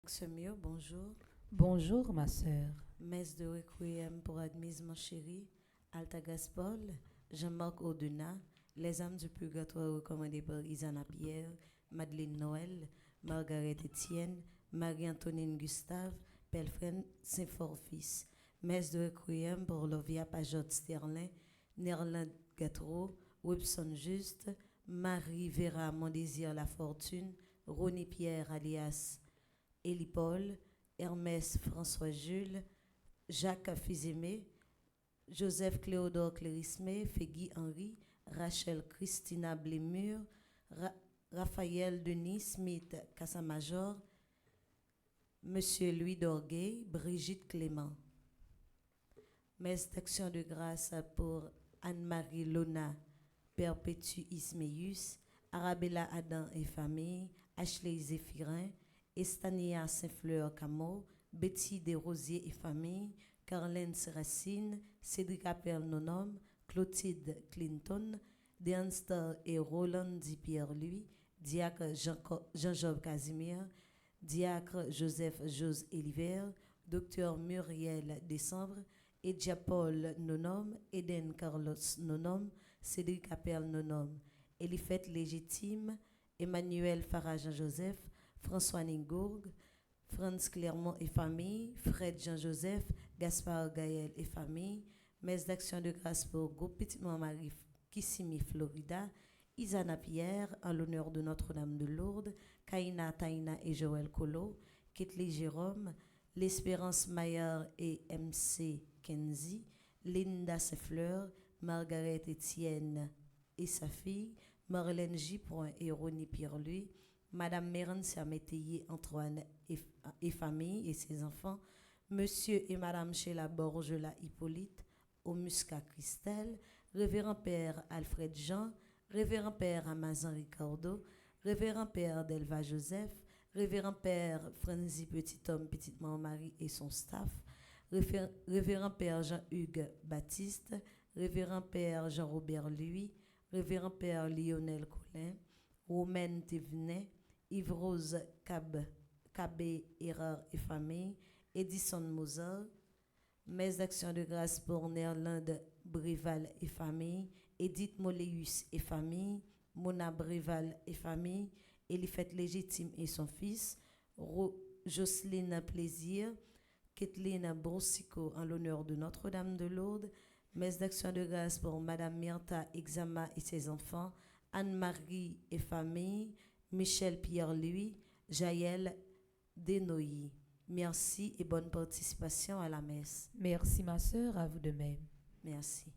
Semio, bonjour. Bonjour ma sœur. Messe de Requiem pour Admise, mon chéri. Alta Gaspol, Jean-Marc Audena, Les âmes du purgatoire recommandées par Isana Pierre, Madeleine Noël, Margaret Etienne, Marie-Antonine Gustave, Pelfren Saint-Forfils. Messe de Requiem pour Lovia Pajot Sterlin, Nerland Gatro, Webson Juste, Marie Vera Mon Désir La Fortune, Ronnie Pierre alias Élie Paul, Hermès François Jules, Jacques Fizemé, Joseph Cléodore Clérismé, Fégui Henry, Rachel Christina Blémur, Raphaël Denis Smith Cassamajor, Monsieur Louis Dorguet, Brigitte Clément. Messe d'action de grâce pour Anne-Marie Lona, Perpétue Isméus, Arabella Adam et famille, Ashley Zéphirin, Estania Saint-Fleur Camo, Betty Desrosiers et famille, Carlene Racine, Cédric Appel Nonom, Clotilde Clinton, Deanstar et Roland Di Pierre-Louis, Diacre Jean-Job Casimir, Diacre Joseph Jose Eliver, Docteur Muriel Décembre, Edja Paul Nonom, Eden Carlos Nonom, Cédric Appel Nonom, Elifette Légitime, Emmanuel Farah Jean-Joseph, François Ningourg, Franz Clermont et famille, Fred Jean-Joseph, Gaspard Gaël et famille, Messe d'action de grâce pour Groupe Petit Marie Kissimmee, Florida, Isana Pierre, en l'honneur de Notre-Dame de Lourdes, Kaina Taina et Joël Colo, Ketli Jérôme, L'Espérance Maillard et MC Kenzie, Linda Seffleur, Margaret Etienne et sa fille, Marlène J. et Ronnie Pierre-Louis, Madame Mérancia Métayer Antoine et famille et ses enfants, Monsieur et Madame Sheila Borgela Hippolyte, Omusca Christelle, Révérend Père Alfred Jean, Révérend Père Amazon Ricardo, Révérend Père Delva Joseph, Révérend Père Franzi Petit-Homme, Petite-Maman Marie et son staff, Révérend Père Jean-Hugues Baptiste, Révérend Père Jean-Robert Louis, Révérend Père Lionel Collin, Romaine Thévenet, Yves-Rose Cabé Erard et famille, Edison Moser, Messe d'action de grâce pour Néerlande Brival et famille, Edith Moléus et famille, Mona Brival et famille, Elifette Légitime et son fils, Jocelyne Plaisir, Kathleen Broussico en l'honneur de Notre-Dame de Lourdes, Messe d'action de grâce pour Madame Myrta Exama et ses enfants, Anne-Marie et famille, Michel Pierre-Louis, Jaël Denoyi. Merci et bonne participation à la messe. Merci ma sœur, à vous de même. Merci.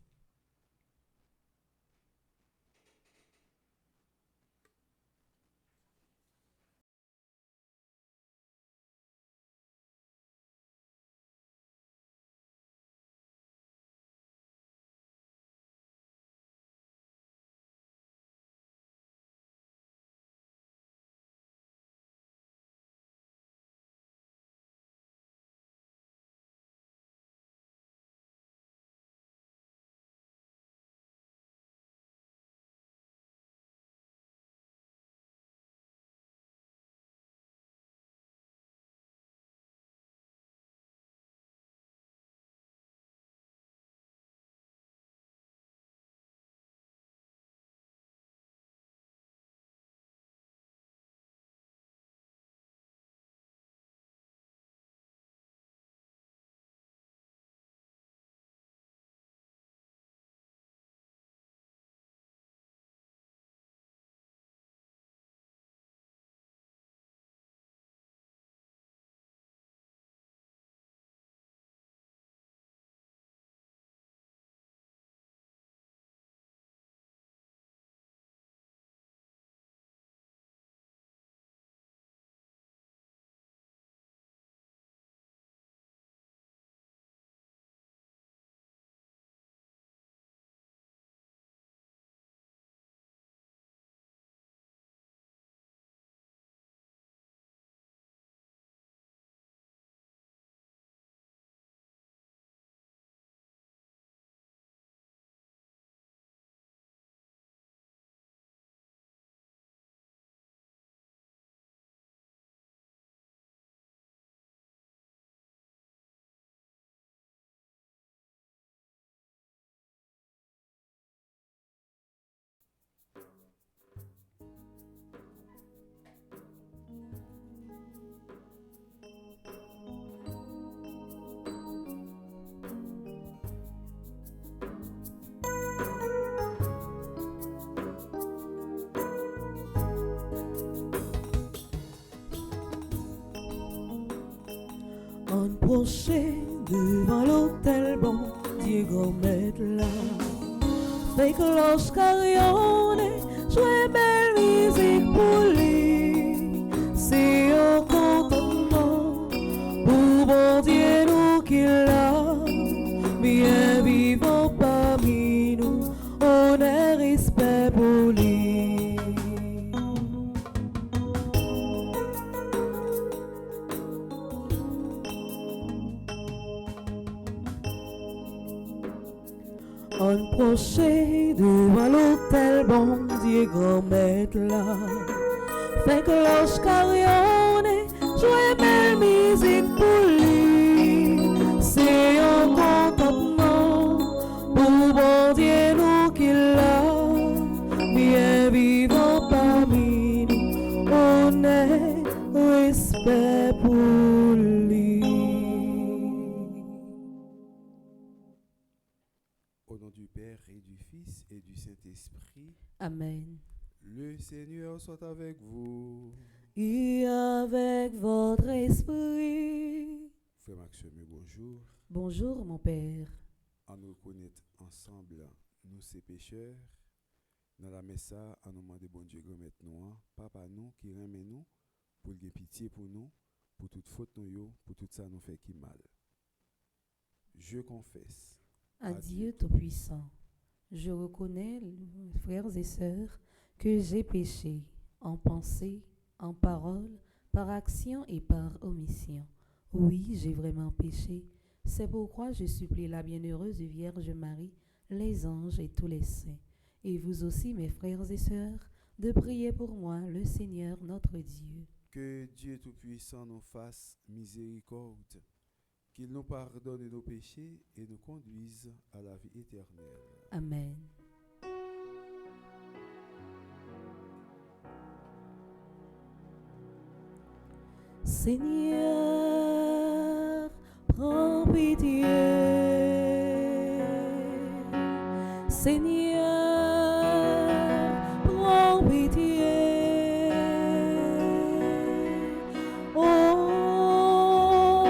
On proché devant l'hôtel, bon Dieu gommette là. Fait que lorsqu'Ariane jouait belle musique pour lui, c'est un contentement pour bon Dieu nous qu'il a. Bien vivant parmi nous, on a respect pour lui. On proché devant l'hôtel, bon Dieu grand-mère là. Fait que lorsqu'Ariane jouait belle musique pour lui, c'est un contentement pour bon Dieu nous qu'il a. Bien vivant parmi nous, on est respect pour lui. Au nom du Père et du Fils et du Saint-Esprit, Amen. le Seigneur soit avec vous. Et avec votre esprit. Frère Maxime, bonjour. Bonjour mon Père. À nous reconnaître ensemble, nous ces pécheurs, dans la messe, à nous demander bon Dieu remettre nous, Papa nous qui remet nous, pour qu'il ait pitié pour nous, pour toute faute nous, pour tout ça nous fait qui mal. Je confesse À Dieu Tout-Puissant, je reconnais, frères et sœurs, que j'ai péché en pensée, en parole, par action et par omission. Oui, j'ai vraiment péché. C'est pourquoi je supplie la bienheureuse Vierge Marie, les anges et tous les saints, et vous aussi, mes frères et sœurs, de prier pour moi, le Seigneur notre Dieu. que Dieu Tout-Puissant nous fasse miséricorde, qu'il nous pardonne nos péchés et nous conduise à la vie éternelle. Amen. Seigneur, prends pitié. Seigneur, prends pitié. Oh,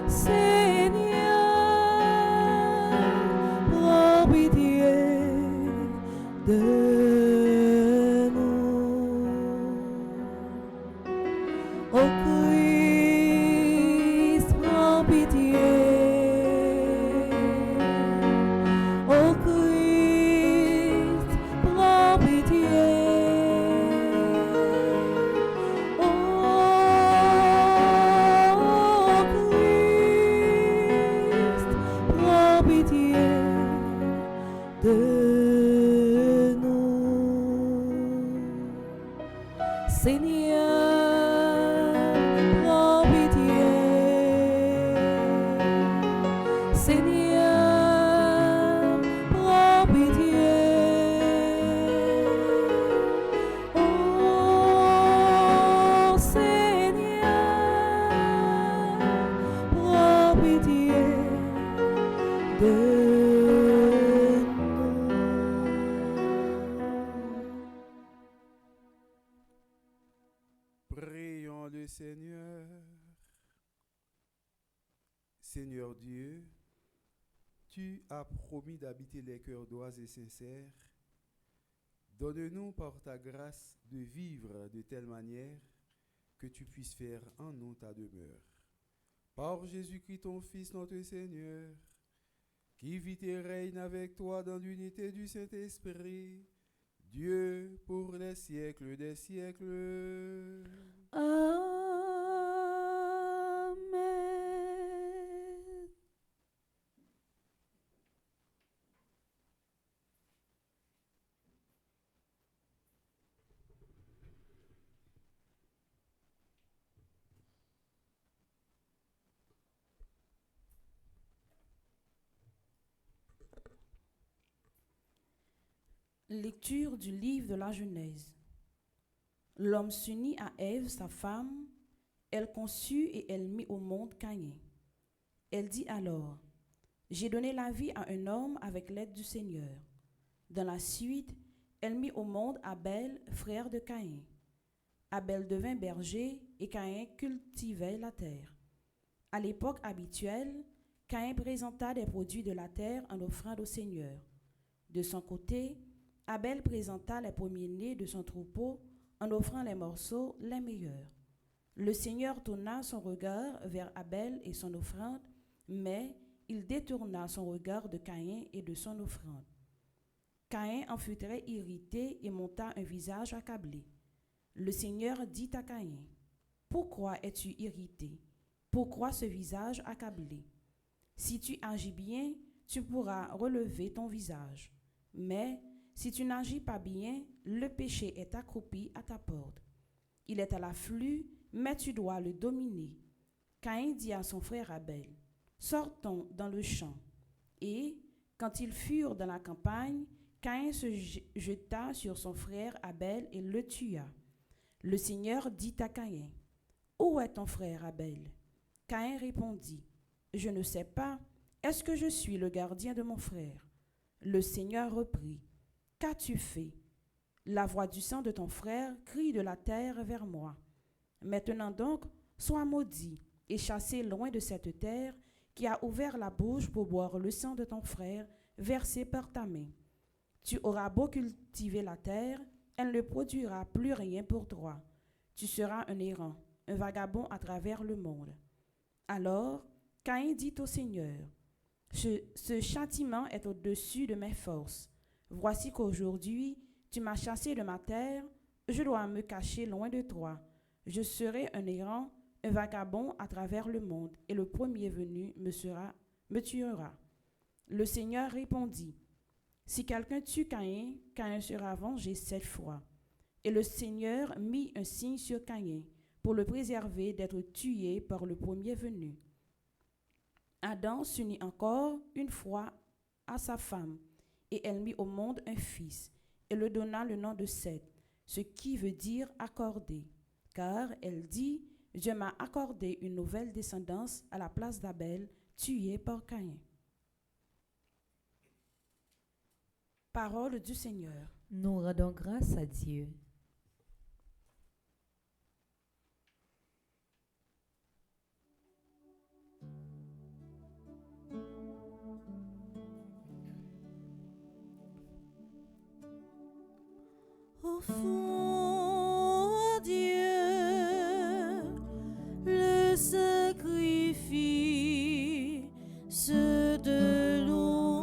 Seigneur, prends pitié de nous. Oh Christ, prends pitié. Oh Christ, prends pitié. Oh Christ, prends pitié de nous. Seigneur, prends pitié. Seigneur, prends pitié. Oh Seigneur, prends pitié de nous. Prions le Seigneur. Seigneur Dieu, tu as promis d'habiter les cœurs droits et sincères. Donne-nous par ta grâce de vivre de telle manière que tu puisses faire en nous ta demeure. Par Jésus-Christ, ton Fils, notre Seigneur, qui vit et règne avec toi dans l'unité du Saint-Esprit, Dieu pour les siècles des siècles. Amen. Lecture du livre de la Genèse. L'homme s'unit à Ève, sa femme, elle conçut et elle mit au monde Caïn. Elle dit alors, j'ai donné la vie à un homme avec l'aide du Seigneur. Dans la suite, elle mit au monde Abel, frère de Caïn. Abel devint berger et Caïn cultivait la terre. À l'époque habituelle, Caïn présenta des produits de la terre en offrande au Seigneur. De son côté, Abel présenta les premiers-nés de son troupeau en offrant les morceaux les meilleurs. Le Seigneur tourna son regard vers Abel et son offrande, mais il détourna son regard de Caïn et de son offrande. Caïn en fut très irrité et monta un visage accablé. Le Seigneur dit à Caïn, « Pourquoi es-tu irrité? Pourquoi ce visage accablé? Si tu agis bien, tu pourras relever ton visage. Mais si tu n'agis pas bien, le péché est accroupi à ta porte. Il est à l'afflux, mais tu dois le dominer. » Caïn dit à son frère Abel, « Sortons dans le champ. » Et, quand ils furent dans la campagne, Caïn se jeta sur son frère Abel et le tua. Le Seigneur dit à Caïn, « Où est ton frère Abel? » Caïn répondit, « Je ne sais pas. Est-ce que je suis le gardien de mon frère? » Le Seigneur reprit, « Qu'as-tu fait? La voix du sang de ton frère crie de la terre vers moi. Maintenant donc, sois maudit et chassé loin de cette terre qui a ouvert la bouche pour boire le sang de ton frère versé par ta main. Tu auras beau cultiver la terre, elle ne produira plus rien pour toi. Tu seras un errant, un vagabond à travers le monde. » Alors, Caïn dit au Seigneur, « Ce châtiment est au-dessus de mes forces. Voici qu'aujourd'hui, tu m'as chassé de ma terre, je dois me cacher loin de toi. Je serai un errant, un vagabond à travers le monde, et le premier venu me tuera. » Le Seigneur répondit, « Si quelqu'un tue Caïn, Caïn sera vengé 7 fois. » Et le Seigneur mit un signe sur Caïn pour le préserver d'être tué par le premier venu. Adam s'unit encore une fois à sa femme, et elle mit au monde un fils, et le donna le nom de Seth, ce qui veut dire accordé, car elle dit, « Dieu m'a accordé une nouvelle descendance à la place d'Abel, tué par Caïn. » Parole du Seigneur. Nous rendons grâce à Dieu. Offrons à Dieu le sacrifice de louange.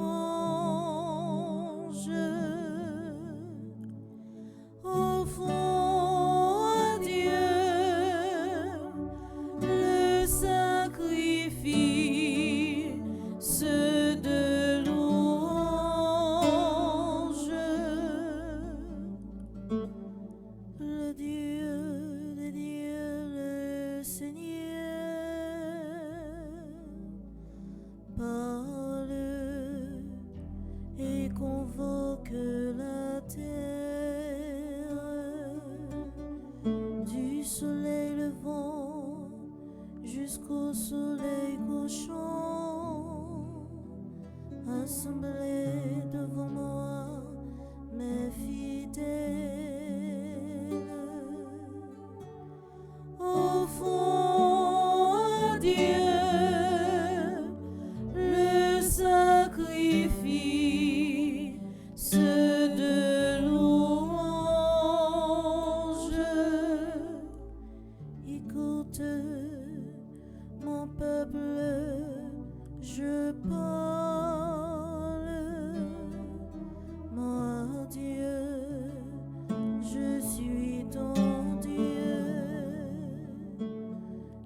Offrons à Dieu le sacrifice de louange. Le Dieu des dieux, le Seigneur, parle et convoque la terre, du soleil levant jusqu'au soleil couchant. Assemblés devant moi, mes fidèles. Offrons à Dieu le sacrifice de louange. Écoute, mon peuple, je parle. Moi, Dieu, je suis ton Dieu.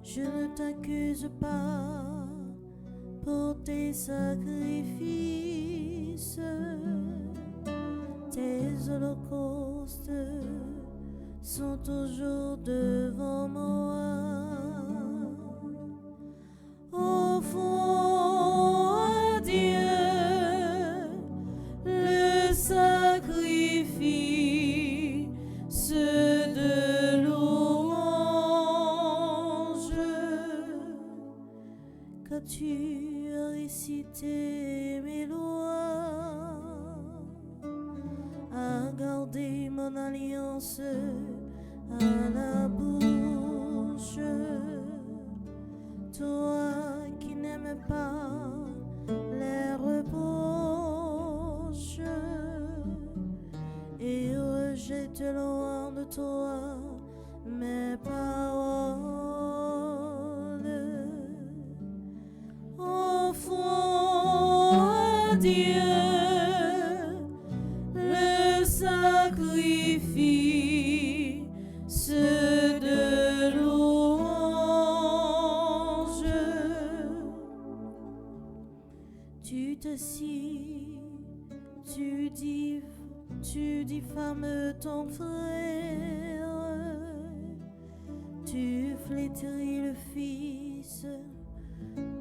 Je ne t'accuse pas pour tes sacrifices. Tes holocaustes sont toujours devant moi. Offrons à Dieu le sacrifice de louange. Quand tu as récité mes lois, à garder mon alliance à la bouche, toi mes paroles. Offrons à Dieu le sacrifice de louange. Tu t'assis, tu diffames ton frère, tu flétris le fils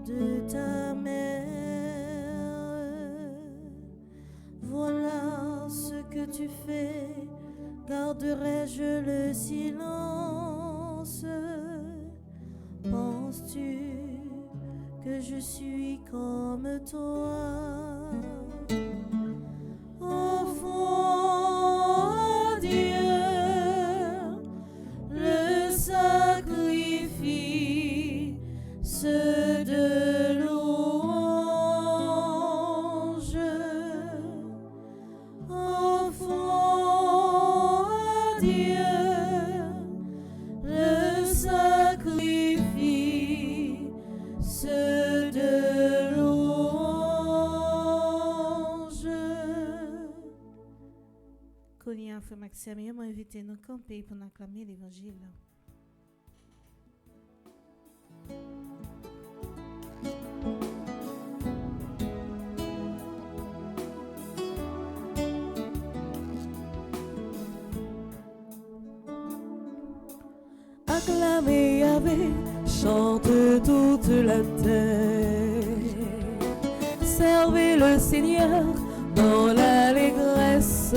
de ta mère. Voilà ce que tu fais, garderai-je le silence? Penses-tu que je suis comme toi? Offrons à Dieu le sacrifice de louange. Offrons à Dieu le sacrifice de louange. Konya, frère Maxime, il m'a invité à nous camper pour nous acclamer l'évangile. Acclamez Yahvé, chante toute la terre. Servez le Seigneur dans l'allégresse.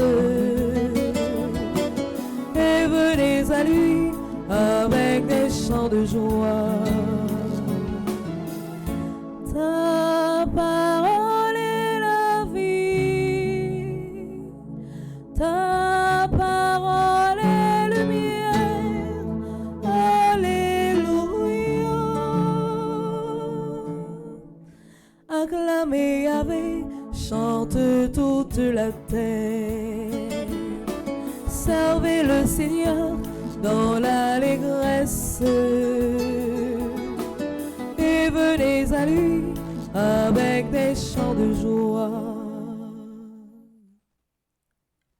Et venez à lui avec des chants de joie. Ta parole est la vie. Ta parole est lumière. Alléluia. Acclamez Yahvé, chante toute la terre. Servez le Seigneur dans l'allégresse. Et venez à lui avec des chants de joie.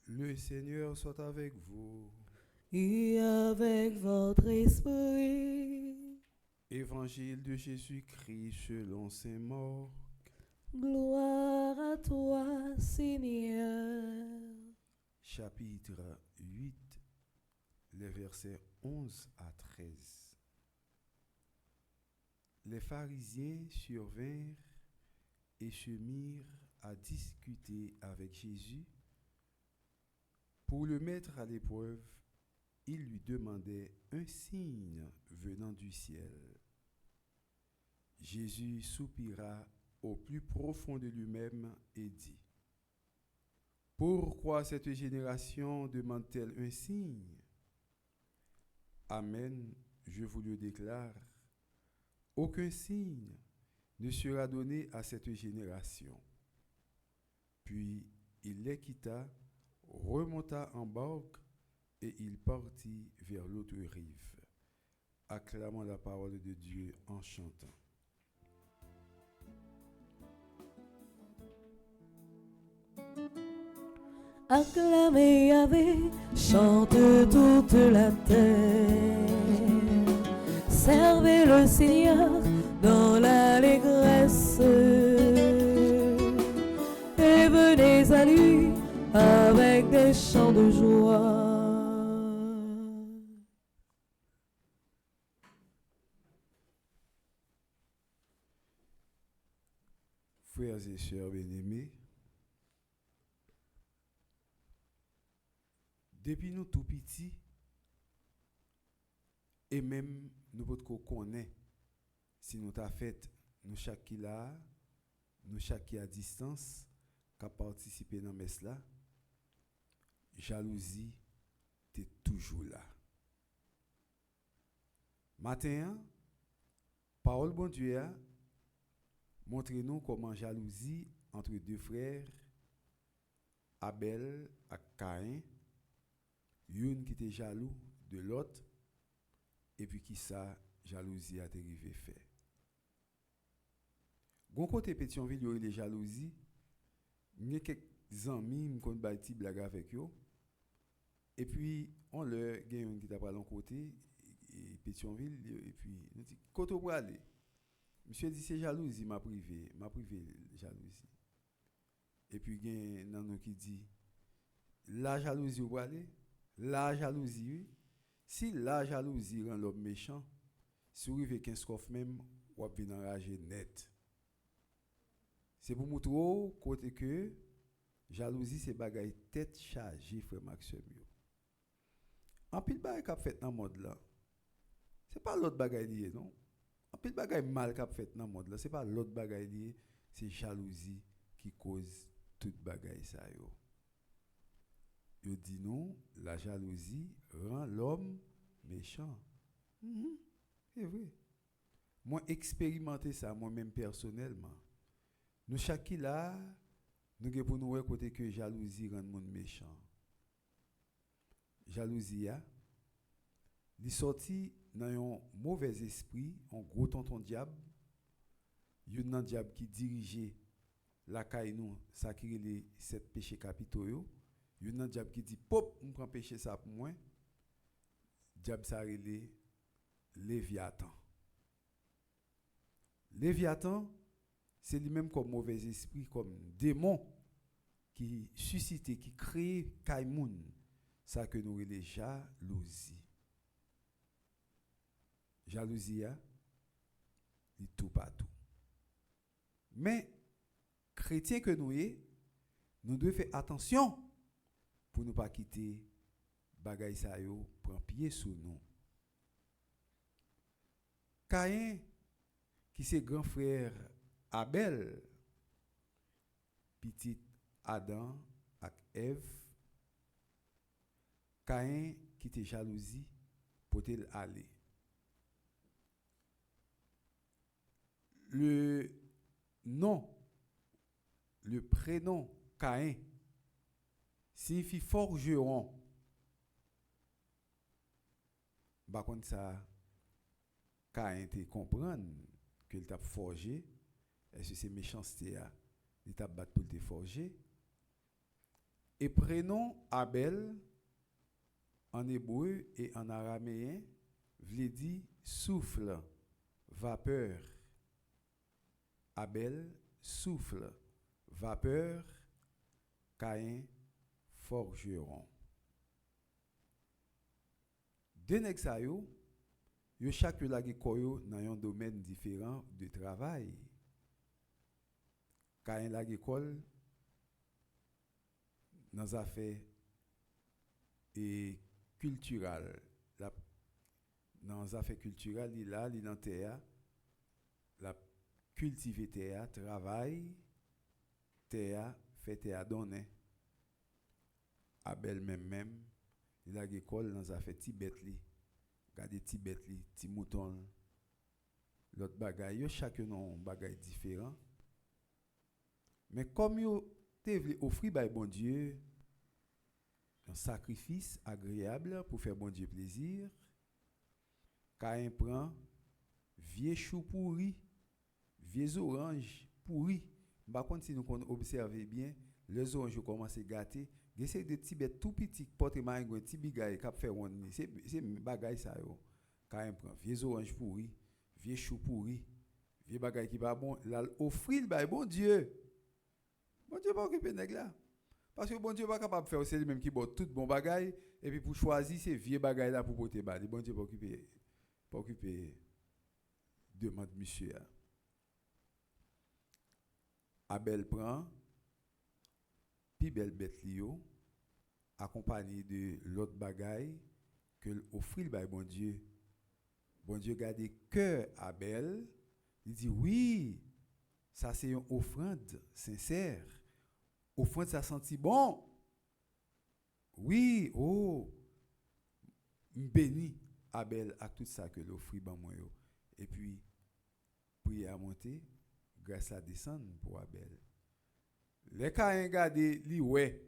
Le Seigneur soit avec vous. Et avec votre esprit. Évangile de Jésus-Christ selon saint Marc. Gloire à toi, Seigneur. Chapitre 8, les versets 11 à 13. Les pharisiens survinrent et se mirent à discuter avec Jésus. Pour le mettre à l'épreuve, ils lui demandaient un signe venant du ciel. Jésus soupira au plus profond de lui-même et dit: Pourquoi cette génération demande-t-elle un signe? Amen, je vous le déclare, aucun signe ne sera donné à cette génération. Puis il les quitta, remonta en barque et il partit vers l'autre rive. Acclamons la parole de Dieu en chantant. Acclamez Yahvé, chante toute la terre. Servez le Seigneur dans l'allégresse. Et venez à lui avec des chants de joie. Frères et sœurs bien-aimés, depuis nous tout petits, et même nous pouvons connaître, si nous t'a fait, nous chaque qui là, nous chaque qui à distance, qui a participé dans messe là, jalousie, t'es toujours là. Matin, parole bon Dieu a montrez-nous comment jalousie entre deux frères, Abel et Caïn, une qui était jaloux de l'autre, Et puis qui ça, jalousie a arrivé fait. Gon côté Pétionville, il y a les jalousies. Il y a quelques amis qui ont une petite blague avec eux. Et puis, on leur gagne qui t'a pas l'un côté, et Pétionville, et puis, nous dit, côté où aller? Monsieur dit, c'est jalousie, ma privée jalousie. Et puis, il y a un nan qui dit, la jalousie où aller? La jalousie, oui. Si la jalousie rend l'homme méchant, si vous arrivez 15 coffres même, vous avez enragé net. C'est pour montrer côté que jalousie, c'est bagaille tête chargée, frère Maxime. En pile bagaille qu'a fait dans le monde là. C'est pas l'autre bagaille lié, non? En pile bagaille mal qu'a fait dans le monde là, c'est pas l'autre bagaille lié, c'est jalousie qui cause toute bagaille ça yo. Yo dit non, la jalousie rend l'homme méchant. C'est vrai. Moi expérimenté ça moi-même personnellement. Nous chaque là, nous avons pour nous côté que jalousie rend monde méchant. Jalousie a li sorti dans un mauvais esprit, un gros tonton diable, un diable qui dirigeait la caille nous, ça qui les 7 péchés capitaux yo. Un diable qui dit pop, on prend péché ça pour moi. Diable ça relé Léviathan. Léviathan, c'est lui-même comme mauvais esprit, comme démon qui suscitait, qui crée Kaimoun, ça que nous relé jalousie. Jalousie, il tout partout. Mais, chrétiens que nous sommes, nous devons faire attention pour ne pas quitter bagay sa yo, prend pied sous nous. Caïn, qui c'est grand frère Abel, petit Adam et Ève, Caïn qui était jalousie pour aller. Le nom, le prénom Caïn signifie forgeron. Par contre, ça, Caïn te comprendre que il t'a forgé, est-ce que c'est méchanceté, il t'a battu pour te forger. Et prénom Abel, en hébreu et en araméen, veut dire souffle, vapeur. Abel, souffle, vapeur, Caïn, forgeron. Deux nèg sa yo chaque la ge koyo dans un domaine différent de travail. Caïn la école dans affaires et culturelles. Dans affaires culturelles, il a dans terre la cultiver terre, travail terre, fait terre donner. Abel même il a l'école dans affaire Tibet li. Garder Tibet li, ti mouton. L'autre bagaille, yo chacun un bagaille différent. Mais comme yo te vle offrir by bon Dieu un sacrifice agréable pour faire bon Dieu plaisir, Caïn prend vieux chou pourri, vieux orange pourri. Par contre si nous observer bien, les oranges commencent à gâter. J'essaie de Tibet tout petit porte mango petit bigay cap faire on c'est bagay ça yo. Caïn prend vieux orange pourri, vieux chou pourri, vieux bagay qui pas bon, là offrir by bon Dieu. Bon Dieu pas occuper nèg là. Parce que bon Dieu pas capable faire c'est lui même qui boit tout bon bagay et puis pour choisir ces vieux bagay là pour porter bas. Bon Dieu pas occuper demande monsieur. Abel prend pi belle bête lio accompagné de l'autre bagaille que l'offrir by bon Dieu. Bon Dieu garde cœur Abel, il dit oui, ça c'est une offrande sincère. Offrande ça senti bon. Oui, oh béni Abel à tout ça que l'offrir ban moi yo. Et puis prière à monter, grâce à descendre pour Abel. Les Caïn gade li ouais.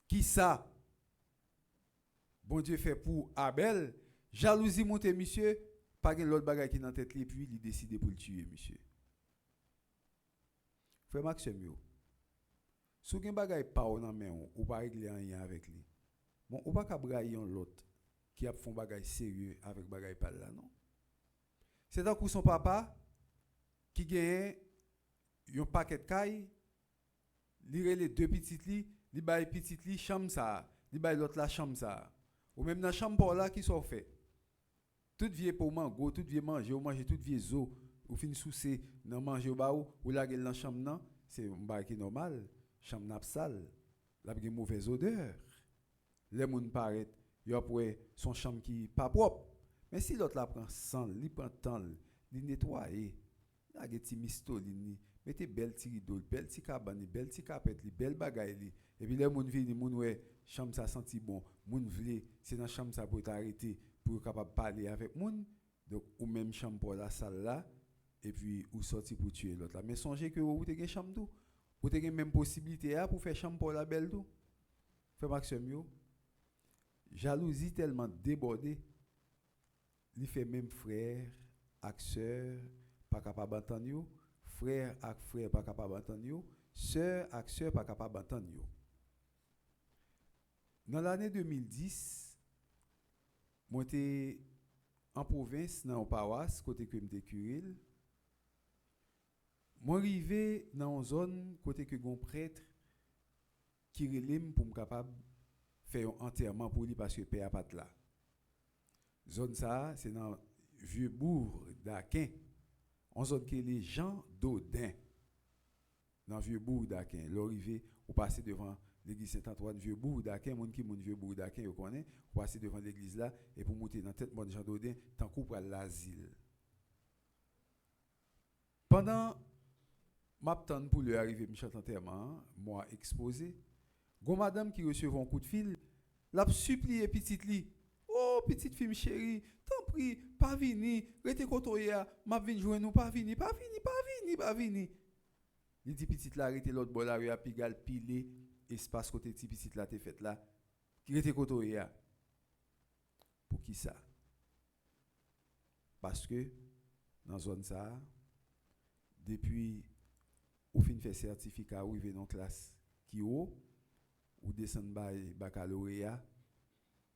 Qui ça? Bon Dieu fait pour Abel Jalousie monte monsieur, pas gen l'autre bagay qui dans tête li puis il décide pour le tuer monsieur. Frère Maxime yo. Si gen bagay pa ou nan men ou pas régler rien avec lui. Bon, ou pas ka brailler l'autre qui a font bagay sérieux avec bagay pas là non. C'est tant que son papa qui gagne un paquet de caille, li relè deux petites li, li bay petite li chambre ça, li bay l'autre la chambre ça. Ou même dans chambre là qui sont fait. Tout vieux pour mango, tout vieux manger, ou manger tout vieux zo, ou fin soucer dans manger ou ba ou la gel dans chambre nan, c'est un bagay qui normal, chambre n'a sale, la gen mauvaise odeur. Les moun paraît, yo après son chambre qui pas propre. Mais si l'autre la prend sang, li prend temps, li nettoyer, la gen ti mistoline, mettez belle ti rideau, belle ti cabane, belle ti carpette, belle bagay li. Et puis les moun vini, moun ouais, chambre ça senti bon, moun vle, c'est dans chambre ça pour t'arrêter pour capable parler avec moun. Donc ou même chambre pour la salle là et puis ou sorti pour tuer l'autre là. Mais songez que vous avez une chambre tout. Vous avez même possibilité pour faire chambre pour la belle tout. Fait Maxime yo. Jalousie tellement débordée, il fait même frère ak sœur pas capable d'entendre yo, frère ak frère pas capable d'entendre yo, sœur ak sœur pas capable d'entendre yo. Dans l'année 2010, moi j'étais en province dans une paroisse côté que m'étais curé. Moi arrivé dans une zone côté que gon prêtre qui relève pour me capable faire un enterrement pour lui parce que père pas là. Zone ça c'est dans vieux bourg d'Aquin. On zone que les gens d'Odin. Dans vieux bourg d'Aquin, l'arrivée ou passer devant l'église Saint-Antoine vieux bourg d'Aquin, moun qui moun vieux bourg d'Aquin, vous connaissez, ou passer devant l'église là et pour monter dans tête mon Jean d'Odin tant coup pour l'asile. Pendant m'attendre pour lui arriver me chante enterrement, moi exposé, gon madame qui recevait un coup de fil, l'a supplié petite li. Oh petite fille chérie, t'en prie, pas vini, rete kotoya, m'a vinn joindre nous pas vini. Il dit petite là arrêté l'autre bol là pi gal pilé espace côté ti petite là t'es fait là qui rete kotoya. Pour qui ça? Parce que dans zone ça depuis ou fin fait certificat ou arrivé dans classe qui haut ou descend by baccalauréat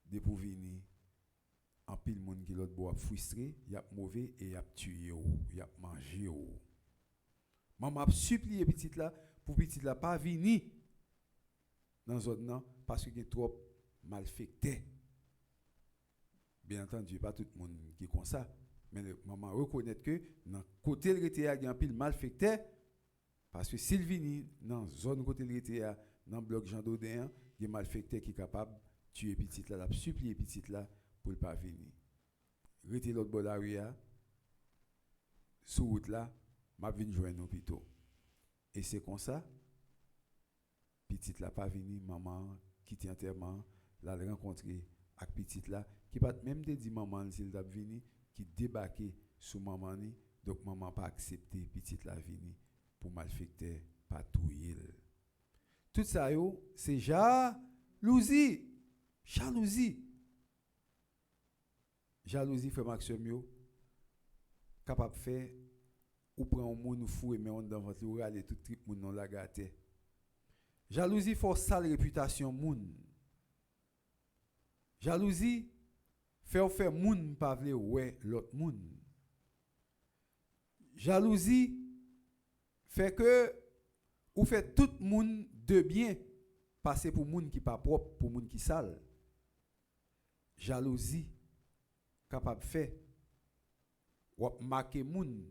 de pour venir en pile monde qui l'autre bois frustré, y a mauvais et y a tué ou, y a mangé ou. Maman a supplié petite là pour petite là pas venir dans zone non parce que est trop malfecté. Bien entendu pas tout le monde qui est comme ça, mais maman reconnaît que dans côté le RTA y a un pile malfecté parce que s'il vient dans zone côté le RTA dans bloc Jean Dodin, il y a malfecté qui est capable tuer petite là, la supplier petite là pour ne pas venir. Rete l'autre bord la rue sous route là, m'a vinn joindre l'hôpital. Et c'est comme ça petite là pas venir, maman quitte enterrement, la rencontrer avec petite là qui pas même te dit maman s'il t'a venir qui débarquer sous maman ni, donc maman pas accepter petite là venir pour malfecter pas touyer. Tout ça yo, c'est jalousie. Jalousie fait Maxime yo capable faire ou prend un monde fou et met on dans votre ou aller tout trip moun non la gâté. Jalousie fait sale réputation moun. Jalousie fait moun pas vle ouais l'autre moun. Jalousie fait que ou fait tout moun de bien passer pour moun qui pas propre, pour moun qui sale. Jalousie capable faire ou marquer moun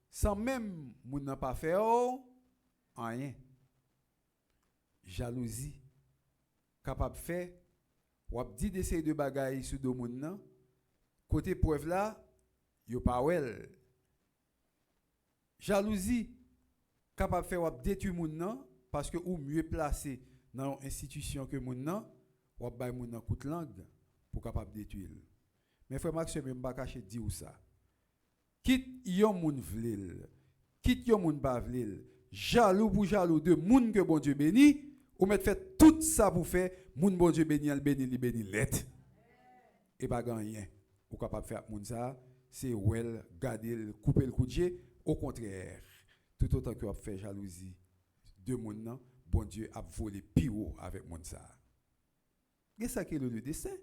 sans même moun n'a pas fait rien. Jalousie capable faire ou dit d'essayer de bagaille sur do moun nan côté preuve là yo pas wel. Jalousie capable faire ou détruire moun nan parce que ou mieux placé dans institution que moun nan ou bay moun nan coup de langue pour capable détruire. Mais frère Maxime m'pa cacher di ou ça. Quitte yon moun vlel, quitte yon moun pa vlel, jaloux pour jaloux de moun que bon Dieu béni, ou met fait tout ça pour faire moun bon Dieu béni, al béni li béni let. Et pas gagner. ou capable de faire moun ça, c'est well, garder, couper le coup de jet. Au contraire, tout autant que vous fait jalousie de moun nan, bon Dieu a volé plus haut avec moun ça. C'est ça qui est le destin.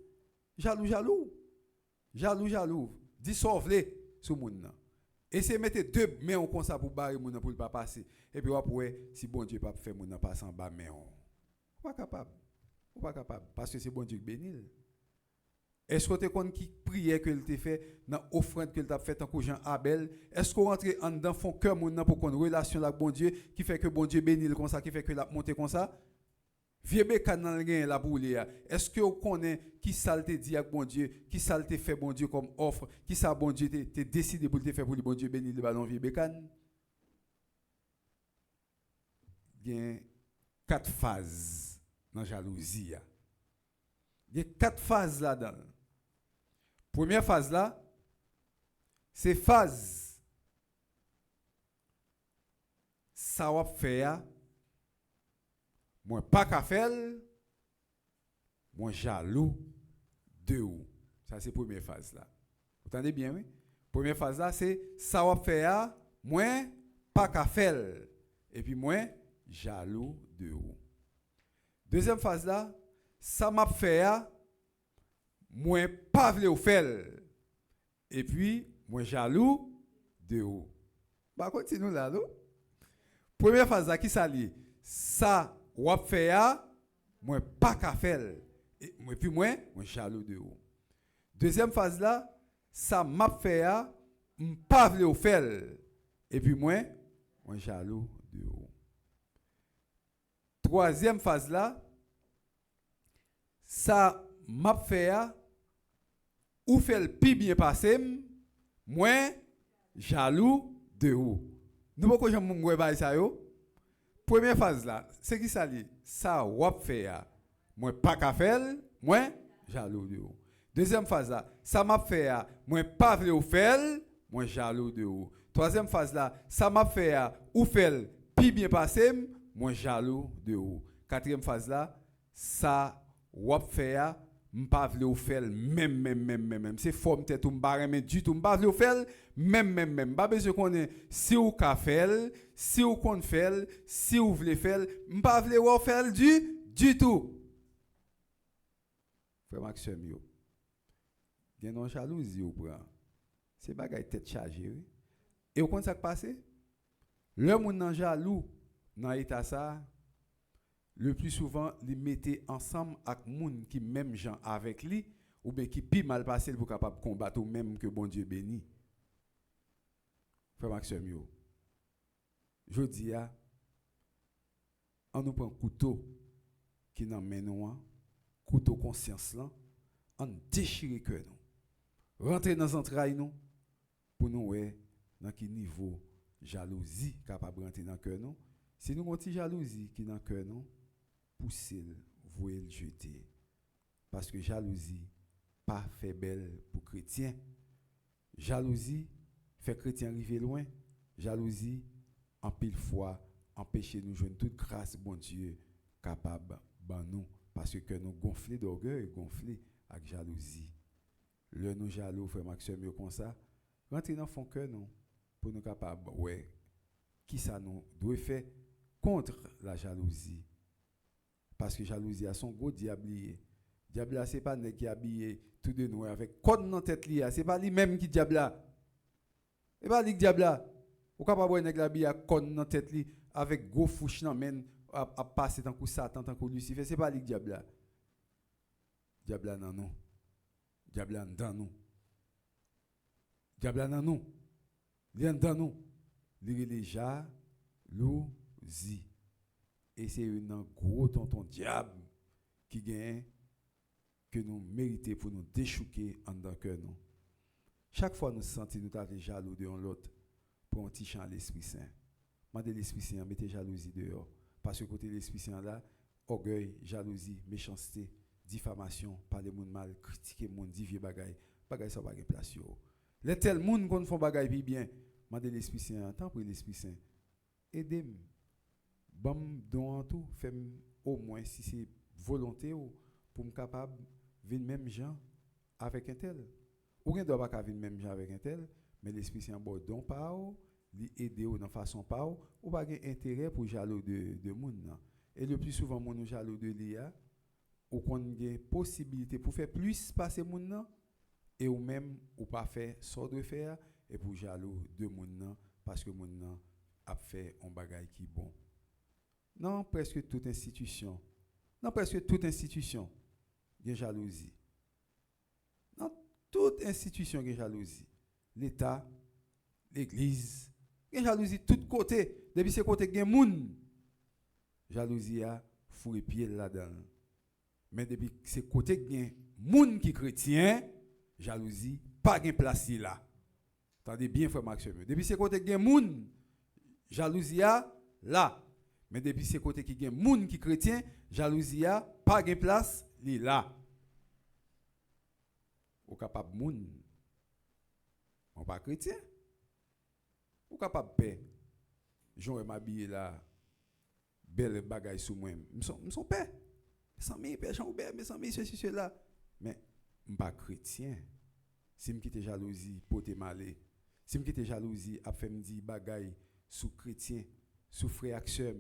Jaloux. Dissolve-les sur moun nan. Et c'est mettre deux mains comme ça pour barrer moun nan pour pas passer. Et puis après, si bon Dieu pas faire moun nan passer en bas main. Pas capable. Parce que c'est bon Dieu qui bénit. Est-ce que tu connais qui prière que il t'a fait dans offrande que il t'a fait tant que Jean Abel? Est-ce qu'on rentre en dedans fond cœur moun nan pour qu'on relation avec bon Dieu qui fait que bon Dieu bénit comme ça, qui fait que la monter comme ça? Vieux bécan dans le la boule. Est-ce que vous connaissez qui ça te dit avec bon Dieu, qui ça te fait bon Dieu comme offre, qui ça bon Dieu te décidé pour te faire pour le bon Dieu bénir le ballon vieux bécan? Il y a 4 phases dans la jalousie. Il y a 4 phases là-dedans. Première phase là, c'est phase. Ça va faire, moi pas qu'à faire, moi jaloux de vous. Ça c'est la première phase là. Vous entendez bien, oui? Première phase là, c'est ça va faire, moi pas qu'à faire. Et puis moi jaloux de vous. Deuxième phase là, ça m'a fait, moi pas vle faire. Et puis moi jaloux de vous. Bah continue là, non? Première phase là qui s'allie, ça va faire, moi pas qu'à faire. Et puis moi jaloux de vous. Deuxième phase là, ça m'a fait, pas vle faire. Et puis moi jaloux de vous. Troisième phase là, ça m'a fait ou fait le plus bien passé, moi jaloux de vous. Nous pourquoi j'aime moi bail ça yo. Première phase là, c'est qui ça dit, ça va faire moi pas qu'à faire, moi jaloux de vous. Deuxième phase là, ça m'a fait moi pas vle faire, moi jaloux de vous. Troisième phase là, ça m'a fait ou fait le plus bien passé, moi jaloux de vous. Quatrième phase là, ça wap faire m'pa vle ou faire même c'est forme tête ou m'pa remet du tout m'pa vle ou faire même pas besoin connait si ou ka faire si ou kon faire si ou vle faire m'pa vle ou faire du tout. Frère Maxime yo gen non jalousie ou prend c'est bagay tête chargée oui. Et vous connaissez ça qui passe le moun nan jaloux dans état ça le plus souvent, les mettez ensemble avec moun qui même gens avec lui ou bien qui pi mal passé pour capable combattre ou même que bon Dieu bénit. Frère Maxime yo. Je dis on nous prend couteau qui dans main nous, couteau conscience là, on déchire cœur nous. Rentrer dans entrailles nous pour nous ouais dans quel niveau jalousie capable rentrer dans cœur nous. Si nous avons une jalousie qui dans cœur nous, poussez-le, voyez le jeter. Parce que jalousie, pas fait belle pour chrétien. Jalousie, fait chrétien arriver loin. Jalousie, en pile fois, empêcher nous joindre toute grâce, bon Dieu, capable de nous. Parce que nous gonflés d'orgueil, gonflés avec jalousie. Le nous jaloux, frère Maxime, comme ça, rentrez dans fond cœur nous, pour nous capables, ouais, qui ça nous doit faire contre la jalousie. Parce que jalousie a son gros diablier. Diable c'est pas nèg qui habillé tout de noir avec code dans tête li, c'est pas lui même qui diable là. Et pas lui diable là. Ou capable voir nèg habillé code dans tête li avec gros fouche dans men à passer tant que Satan tant que Lucifer, c'est pas lui diable là. Diable là dans nous. Diable là dans nous. Diable là dans nous. Il est dans nous. Il est jalousie. Et c'est un gros tonton diable qui gagne que nous méritons pour nous déchouquer en dans cœur nous. Chaque fois nous sentons nous avons jaloux de l'autre pour un petit chant à l'Esprit Saint. Mandez l'Esprit Saint, mettez jalousie dehors. Parce que côté l'Esprit Saint là, orgueil, jalousie, méchanceté, diffamation, parler monde mal, critiquer monde, dire vieux bagay, bagay ça bagay place yo. Les tel monde qu'on font bagay puis bien, mandez l'Esprit Saint, tant pour l'Esprit Saint. Aidez-moi. Bam don tout fait au moins si c'est volonté ou pour me capable venir même gens avec un tel Ou gen doit pas venir même gens avec un tel, mais l'Esprit Saint bon don pa ou, li aider ou dans façon pa ou pas gen intérêt pour jaloux de moun nan. Et le plus souvent moun nou jaloux de li a, ou qu'on gen possibilité pour faire plus passer moun nan et ou même ou pas faire ça de faire et pour jaloux de moun nan parce que moun nan a fait un bagay qui bon. Non, presque toute institution gen jalousie. Dans toute institution gen jalousie. L'État, l'église, gen jalousie de tous côtés. Depuis ces côtés gen moun, jalousie a fourré pied là-dedans. Mais depuis ces côtés gen moun qui chrétien, jalousie pas gen place là. Attendez bien frère Maxime. Depuis ces côtés gen moun, jalousie a là. Mais depuis ces côtés qui gen moun qui chrétien, jalousie a pas gen place li là. Ou capable moun on pas chrétien. Ou capable paix. J'aurais m'habiller là belle bagaille sous moi. M'son paix. Sans mes père Jean Oubert, mais sans mes ceci cela. Mais m'pas chrétien. Si m'quitte jalousie pote malé. Si m'quitte jalousie a fait me dire bagaille sous chrétien, sous frère action.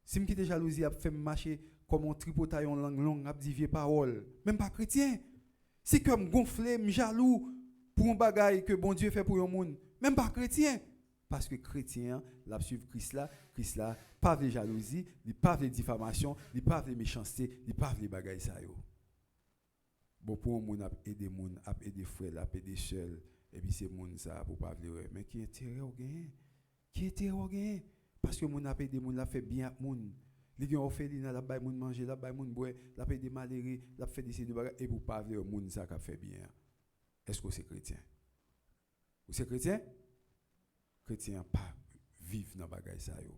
Si m'quitte jalousie a fait me marcher comme un tripotaille en langue longue a dit vieux parole. Même pas chrétien. Si que m'gonfler, m'jaloux pour un bagaille que bon Dieu fait pour un monde, même pas chrétien. Parce que chrétien, la suivre Christ là, pas de jalousie, il pas de diffamation, il pas de méchanceté, il pas de bagaille ça yo. Bon pour un monde a aider monde, a aider frère, a aider sœur, et puis c'est monde ça pour pas vle mais qui intérêt au gain? Qui intérêt au gain? Parce que monde a aider monde la fait bien à monde. Li gen orpheline la bay moun manger, la bay moun boire, la paye des malheureux, la fait des de bagaille et pour pas vle monde ça qui fait bien. Est-ce que c'est chrétien? Ou c'est chrétien? Chrétien pas vivre dans bagaille ça yo.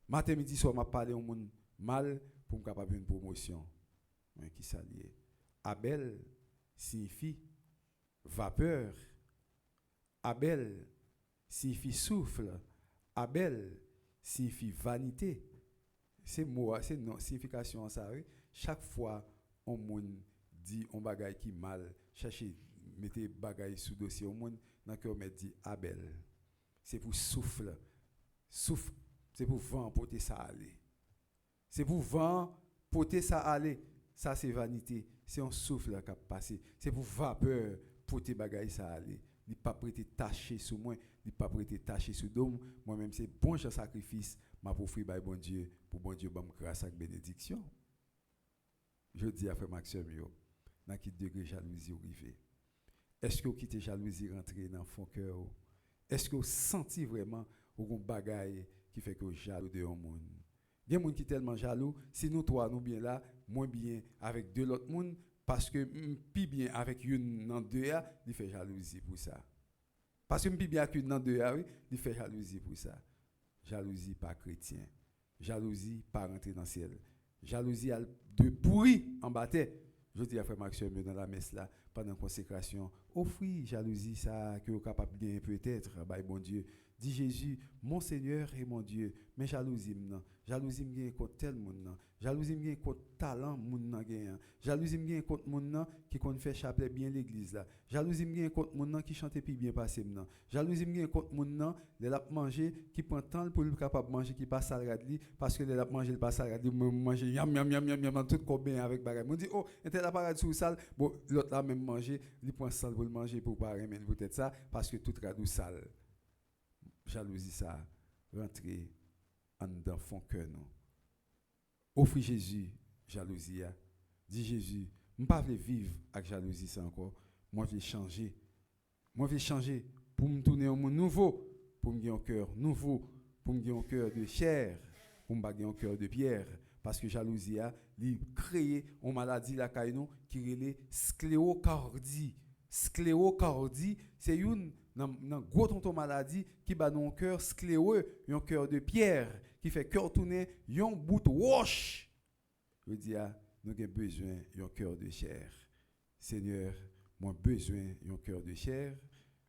Matin midi soir m'a parlé au monde mal pour me capable une promotion. Mais qui ça lié? Abel signifie vapeur. Abel signifie souffle. Abel signifie vanité. C'est mot, c'est non signification ça oui. Chaque fois on monde dit on bagaille qui mal, chercher mettez bagaille sous dossier au monde dans cœur met dit Abel. C'est pour souffle. Souffle, c'est pour vent porter ça aller. C'est pour vent porter ça aller. Ça c'est vanité, c'est un souffle qui a passé. C'est pour vapeur porter bagaille ça aller. Il pas prêter taché sur moi, il pas prêter taché sur dôme. Moi-même c'est bon sacrifice m'a offrir by bon Dieu pour bon Dieu bam grâce avec bénédiction. Je dis à frère Maxime yo, dans quel degré jalousie ou rivé. Est-ce que vous quittez jalousie rentrer dans fond cœur? Est-ce que vous sentez vraiment ou bagaille qui fait que vous jaloux de un monde? Il y a des gens qui sont tellement jaloux, si nous trois nous bien là, moins bien avec deux autres monde parce que plus bien avec une dans deux a, il fait jalousie pour ça. Parce que plus bien avec une dans deux a, oui, il fait jalousie pour ça. Jalousie pas chrétien. Jalousie pas rentrer dans le ciel. Jalousie a de pourri en bataille. Je dis à frère Maxime dans la messe là pendant la consécration, offrez jalousie ça que vous capable gagner peut-être by bon Dieu. Dit Jésus, mon Seigneur et mon Dieu, mais jalousie non. Jalousie me gagne contre tel monde non. Jalousie me gagne contre talent monde nan gagne. Jalousie me gagne contre monde nan qui connaît faire chapelet bien l'église là. Jalousie me gagne contre monde nan qui chante puis bien passer non. Jalousie me gagne contre monde nan les l'a manger qui prend temps pour le capable manger qui passe salade li parce que les l'a manger le passe salade manger yam yam yam yam yam tout combien avec bagage. On dit oh, était la parade sous sale, bon l'autre là même manger, il prend sale pour le manger pour pas remettre peut-être ça parce que tout radou sale. Jalousie ça rentrer en dans fond cœur non. Offre Jésus jalousie a. Dit Jésus, m'pas veut vivre avec jalousie ça encore. Moi je veux changer. Moi je veux changer pour me tourner un monde nouveau, pour me gagner un cœur nouveau, pour me gagner un cœur de chair, pour me gagner un cœur de pierre parce que jalousie a lui créer une maladie la caille qui relait scléocardie. Scléocardie, c'est une dans gros tonton maladie qui bat dans un cœur scléreux, un cœur de pierre qui fait cœur tourner, un bout roche. Je dis nous avons besoin d'un cœur de chair. Seigneur, moi besoin d'un cœur de chair.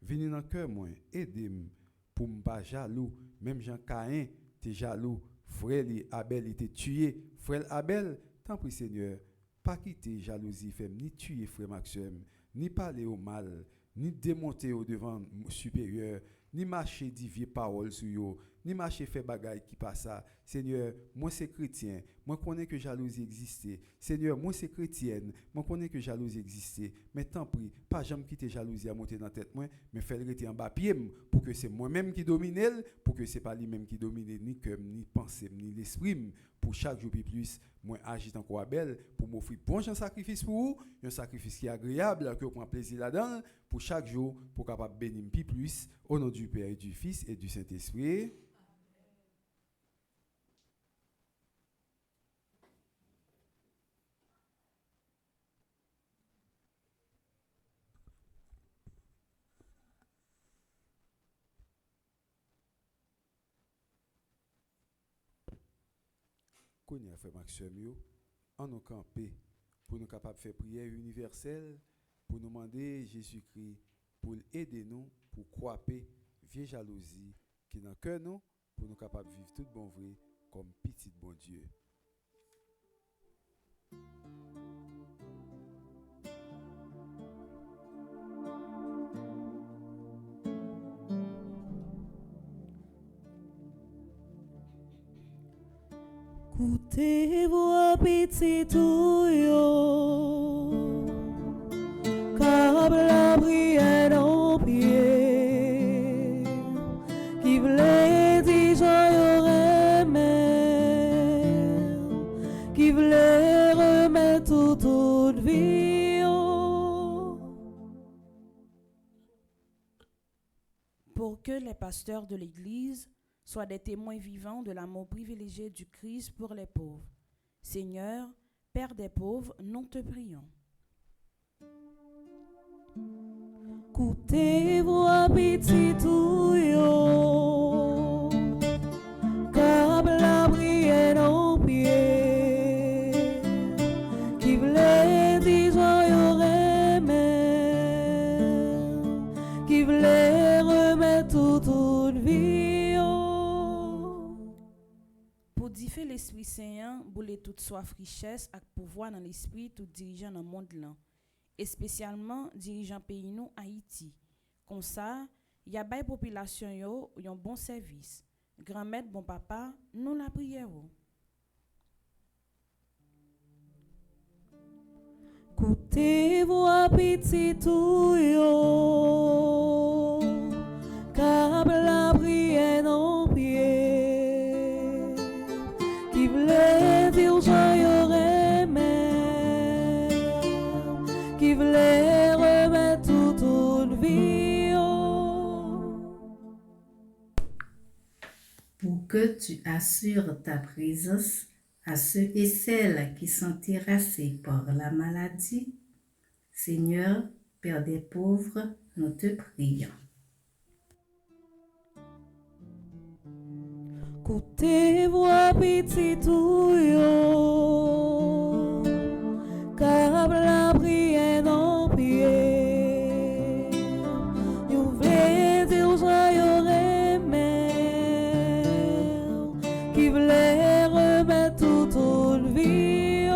Venez dans le cœur moi, aidez-moi pour me pas jaloux, même Jean Caïn était jaloux, frère Abel était tué, frère Abel, tant pis Seigneur, pas quitter jalousie fait ni tuer frère Maxime. ni parler au mal, ni démonter au devant supérieur, ni marcher divier parole sur yo, ni marcher faire bagaille qui passe ça. Seigneur, moi c'est chrétien, moi connais que jalousie existait. Seigneur, moi c'est chrétienne, moi connais que jalousie existait. Mais tant pis, pas jamais quitter jalousie à monter dans tête moi, mais faire rester en bas pied pour que c'est moi-même qui domine elle, pour que c'est pas lui-même qui domine ni cœur, ni pensée, ni l'esprit. Pour chaque jour plus, moi agir encore belle pour m'offrir bon sacrifice pour vous, un sacrifice qui est agréable, que vous prend plaisir là-dedans, pour chaque jour, pour capable bénir plus, au nom du Père et du Fils et du Saint-Esprit. Qu'on a fait Maxime, en nous camper pour nous capables de faire prière universelle, pour nous demander Jésus-Christ pour aider nous, pour croiser vieille jalousie qui dans cœur nous, pour nous capables de vivre tout bon vrai comme petit bon Dieu. Écoutez voix petit touillot, car la prière en pied, qui voulait dire j'aurais même, qui voulait remettre toute vie. Pour que les pasteurs de l'Église soient des témoins vivants de l'amour privilégié du Christ pour les pauvres. Seigneur, Père des pauvres, nous te prions. Écoutez voix petit touillot, car la prière en pied, qui voulait dire j'aurais même, qui voulait remettre toute vie. Pour differ l'Esprit Saint, bouler toute soif richesse et pouvoir dans l'esprit tout dirigeant dans le monde là, et spécialement dirigeant pays nous Haïti. Comme ça, y a bay population yo yon bon service. Grand-mère, bon papa, nous la prière. Écoutez voix petit touillot, car la prière en pied, qui voulait dire j'aurais même, qui voulait remettre toute vie. Pour que tu assures ta présence à ceux et celles qui sont terrassés par la maladie, Seigneur, Père des pauvres, nous te prions. Écoutez voix petit touillot, car la prière en pied, you voulait dire j'aurais même, qui voulait remettre toute vie.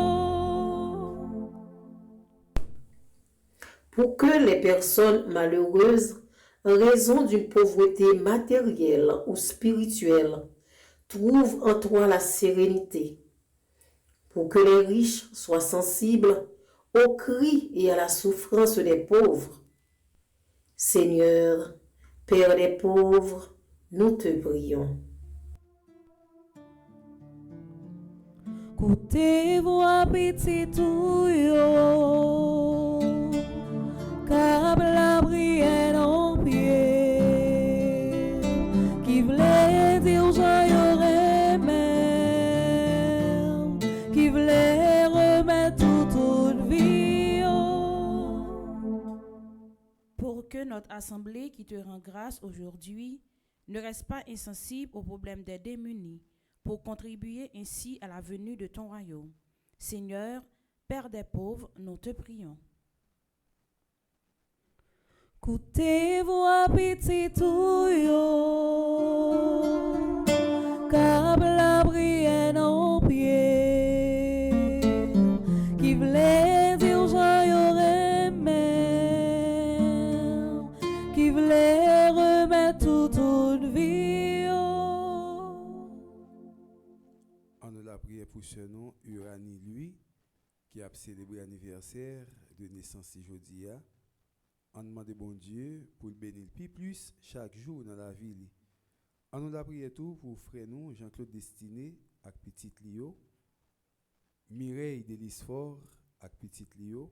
Pour que les personnes malheureuses, en raison d'une pauvreté matérielle ou spirituelle, trouvent en toi la sérénité. Pour que les riches soient sensibles aux cris et à la souffrance des pauvres. Seigneur, Père des pauvres, nous te prions. Écoutez voix petit touillot, car la prière en pied, qui voulait dire j'aurais même, qui voulait remettre toute vie. Pour que notre assemblée qui te rend grâce aujourd'hui ne reste pas insensible aux problèmes des démunis, pour contribuer ainsi à la venue de ton royaume. Seigneur, Père des pauvres, nous te prions. Écoutez voix petit touillot, car la prière en pied, qui voulait dire j'aurais même, remet toute vie. On nous la prière pour ce nom, Uranie lui, qui a célébré l'anniversaire de naissance aujourd'hui. On demande bon Dieu pour le bénir plus chaque jour dans la vie. On nous la prière tout pour frère nous, Jean-Claude Destiné, avec petite Lio, Mireille Delisfort, avec petite Lio,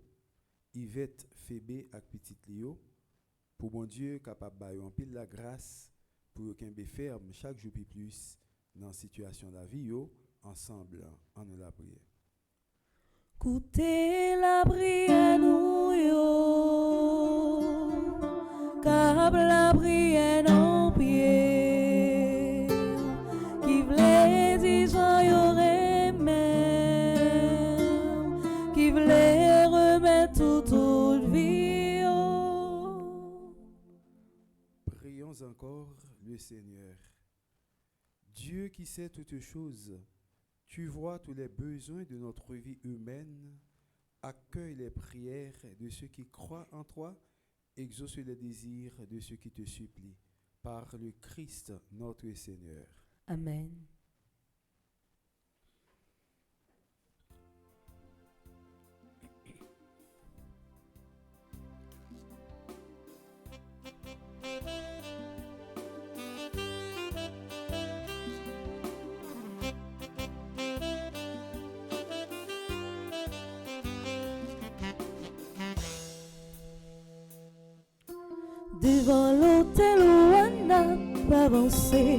Yvette Fébé, avec petite Lio, pour bon Dieu capable de bailler en pile la grâce pour qu'un bé ferme chaque jour plus dans la situation de la vie, ensemble, on nous la prière. Coutez la prière nous yo, cap la prière en pied, qui v'lait dire j'en y'aurait même, qui v'lait remettre toute vie. Prions encore le Seigneur. Dieu qui sait toutes choses, tu vois tous les besoins de notre vie humaine, accueille les prières de ceux qui croient en toi, exauce les désirs de ceux qui te supplient, par le Christ notre Seigneur. Amen. Devant l'hôtel où on a avancé,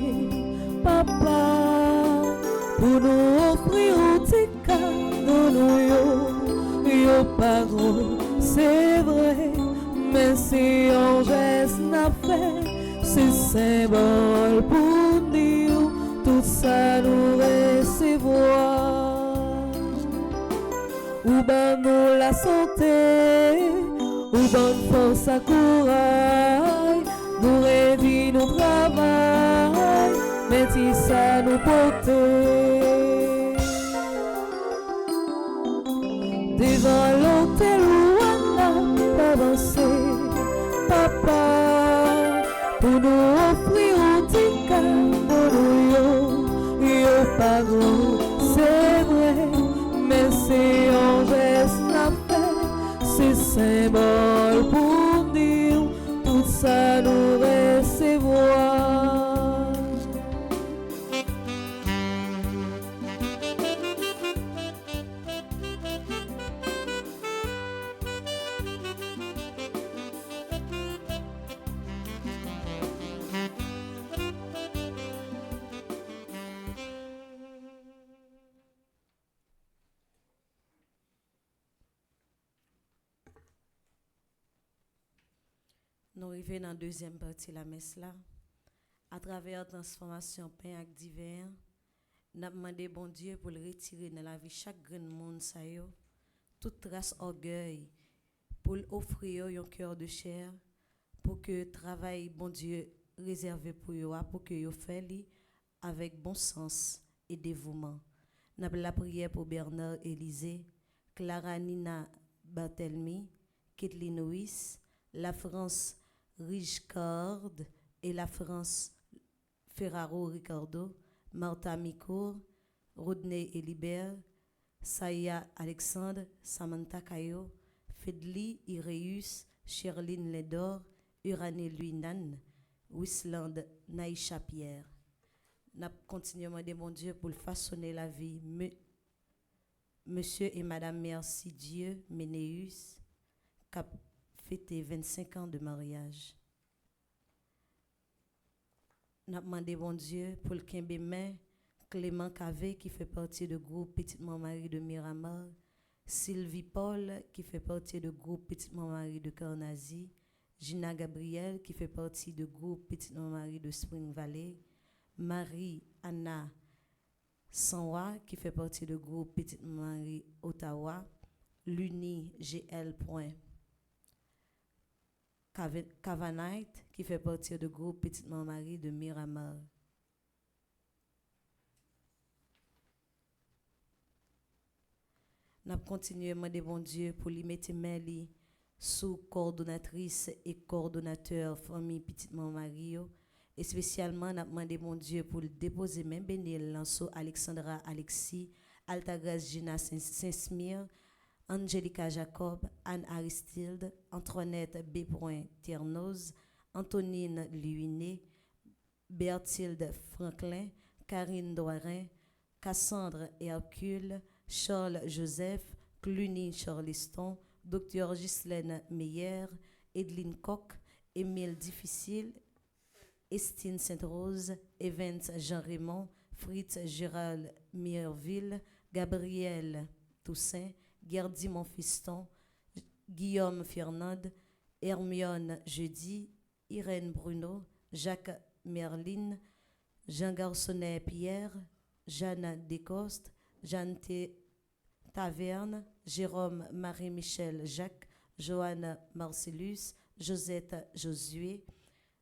papa, pour nous offrir un petit cadeau, yo parole, c'est vrai, mais si on geste n'a fait, c'est symbole pour nous, tout ça nous recevoir. Ou ben nous la santé, ou bonne force à courage, nous réduit nos travail, mais si ça nous porter. Devant l'hôtel où on a avancé, papa, pour nous offrir un petit cadeau, yo parole, c'est vrai, mais c'est un geste n'a fait, c'est symbole pour dire tout ça nous recevoir. Nous arrivons dans la deuxième partie de la messe là. À travers la transformation pain avec divers, nous avons demandé bon Dieu pour le retirer dans la vie chaque grand monde ça yo, toute trace orgueil, pour offrir un cœur de chair, pour que le travail bon Dieu réservé pour yo, pour que yo fait li avec bon sens et dévouement. Nous avons la prière pour Bernard Élisée, Clara Nina Barthelmy, Kathleen Ruiz, la France Richcard et la France Ferraro Ricardo, Martha Micourt, Rodney Elibert, Saya Alexandre, Samantha Kayo, Fedli Ireus, Sherline Ledor, Urane Luinan, Wisland Naïcha Pierre. Nous continuons à demander mon Dieu pour façonner la vie. Monsieur et Madame Merci Dieu Ménéus, cap fêté 25 ans de mariage. Nous avons demandé bon Dieu pour le Kimbémen, Clément Cavé qui fait partie du groupe Petite Marie de Miramar, Sylvie Paul qui fait partie du groupe Petite Marie de Carnazy, Gina Gabriel qui fait partie du groupe Petite Marie de Spring Valley, Marie Anna Sanwa qui fait partie du groupe Petite Marie Ottawa, Luni GL. Cavanite qui fait partie du groupe Petite Marie de Miramar. Nous continuons à demander bon Dieu pour lui mettre main sous coordonnatrice et coordonnateur famille Petite Maman Mario. Et spécialement, n'a demandé mon Dieu pour le déposer même bénil Lanceau Alexandra Alexis, Altagrace Gina Saint-Smire, Angelica Jacob, Anne Aristide, Antoinette B. Ternoz, Antonine Luiné, Berthilde Franklin, Karine Doirin, Cassandre Hercule, Charles Joseph, Cluny Charleston, Dr. Ghislaine Meyer, Edline Koch, Émile Difficile, Estine Sainte-Rose, Evans Jean-Raymond, Fritz Gérald Mierville, Gabriel Toussaint, Gerdy Monfiston, Guillaume Fernand, Hermione Jeudi, Irène Bruno, Jacques Merlin, Jean Garçonnet Pierre, Jeanne Descostes, Jeanne Taverne, Jérôme Marie-Michel Jacques, Joanne Marcellus, Josette Josué,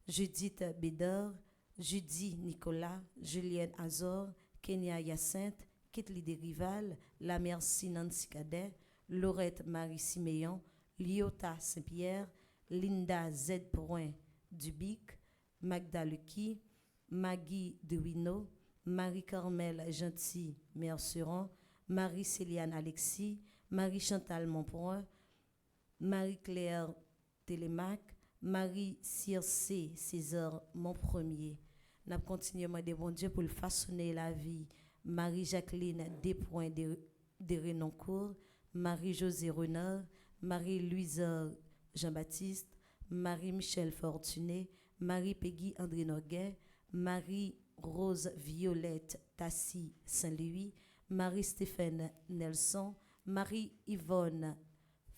Judith Bédard, Judy Nicolas, Julienne Azor, Kenya Hyacinthe, Kitli Desrival, La Merci Nancy Cadet, Laurette Marie Siméon, Liota Saint-Pierre, Linda Z. Dubic, Magda Lequi, Maggie Dewino, Marie-Carmel Gentil Merceron, Marie-Céliane Alexis, Marie-Chantal Montpoint, Marie-Claire Télémac, Marie-Circé César Montpremier. N'a continué à demander bon Dieu pour le façonner la vie. Marie-Jacqueline Despoints de Renoncourt, Marie-Josée Renard, Marie-Louise Jean-Baptiste, Marie-Michel Fortuné, Marie-Peggy André Noguet, Marie-Rose Violette Tassi Saint-Louis, Marie-Stéphane Nelson, Marie-Yvonne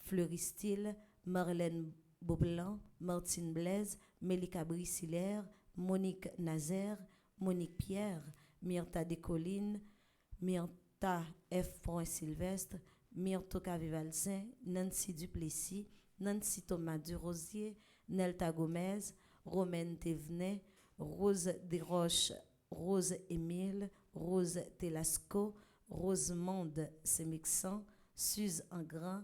Fleuristil, Marlène Beaublanc, Martine Blaise, Mélika Brisilaire, Monique Nazaire, Monique Pierre, Myrta Descollines, Myrta F. Sylvestre, Myrto Cavivalsin, Nancy Duplessis, Nancy Thomas Durosier, Nelta Gomez, Romaine Thévenet, Rose Desroches, Rose Émile, Rose Telasco, Rosemonde Semixan, Suze Engrand,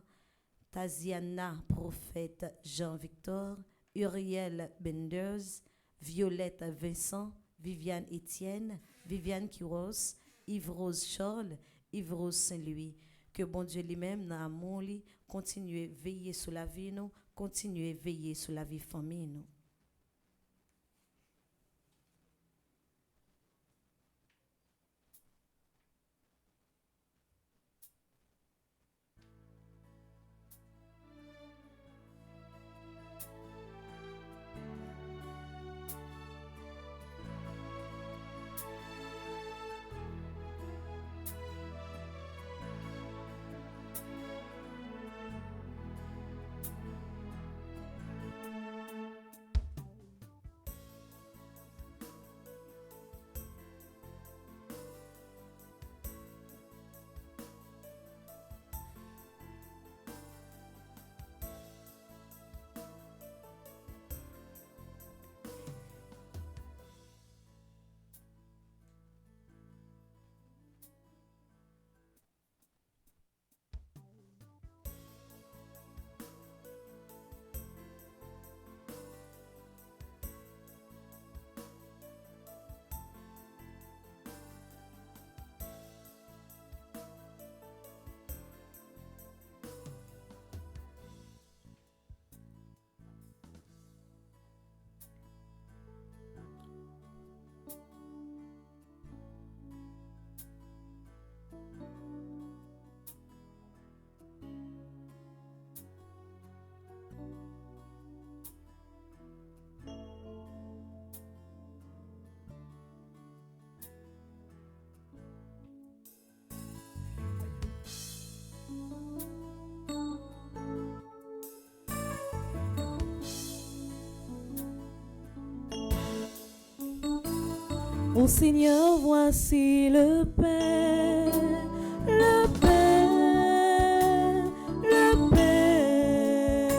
Taziana Prophète Jean-Victor, Uriel Benders, Violette Vincent, Viviane Étienne, Viviane Quiros, Yves-Rose Charles, Yves-Rose Saint-Louis. Que bon Dieu lui-même, dans l'amour, continue à veiller sur la vie, nous, continue à veiller sur la vie famille, nous. Ô Seigneur, voici le Père, le Père, le Père.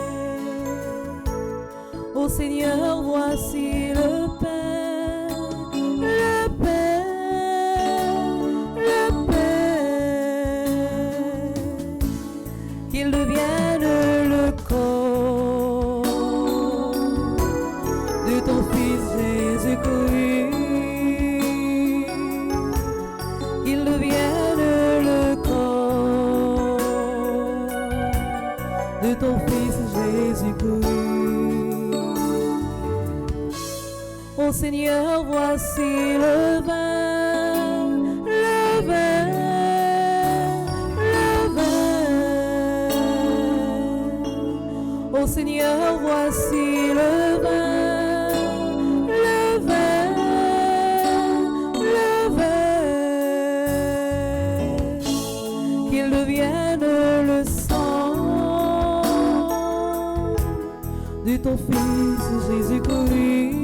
Ô Seigneur, voici le Père, le Père, le Père. Qu'il devienne le corps de ton Fils Jésus-Christ, qu'il devienne le corps de ton Fils Jésus-Christ. Ô Seigneur, voici le vin, le vin, le vin. Ô Seigneur, voici le vin, le vin, le vin. Qu'il devienne le sang de ton Fils Jésus-Christ,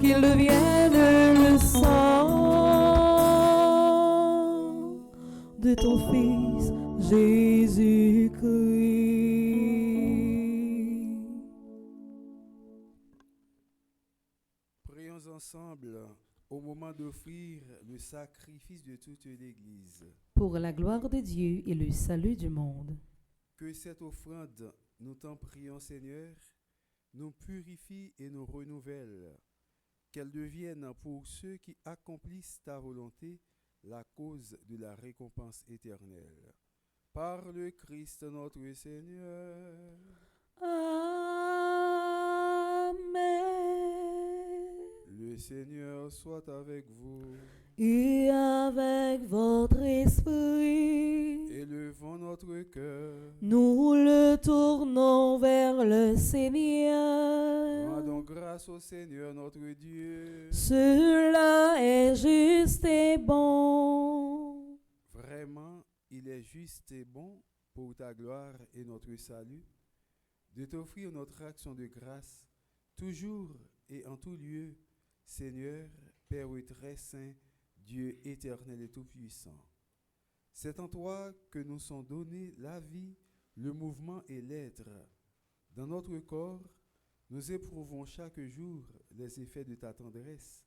qu'il devienne le sang de ton Fils Jésus-Christ. Prions ensemble au moment d'offrir le sacrifice de toute l'Église. Pour la gloire de Dieu et le salut du monde. Que cette offrande, nous t'en prions Seigneur, nous purifie et nous renouvelle. Qu'elle devienne pour ceux qui accomplissent ta volonté la cause de la récompense éternelle. Par le Christ notre Seigneur. Amen. Le Seigneur soit avec vous. Et avec votre esprit, Élevons notre cœur. nous le tournons vers le Seigneur. Rendons grâce au Seigneur notre Dieu. Cela est juste et bon. Vraiment, il est juste et bon pour ta gloire et notre salut de t'offrir notre action de grâce toujours et en tout lieu, Seigneur, Père très saint, Dieu éternel et tout-puissant. C'est en toi que nous sont donnés la vie, le mouvement et l'être. Dans notre corps, nous éprouvons chaque jour les effets de ta tendresse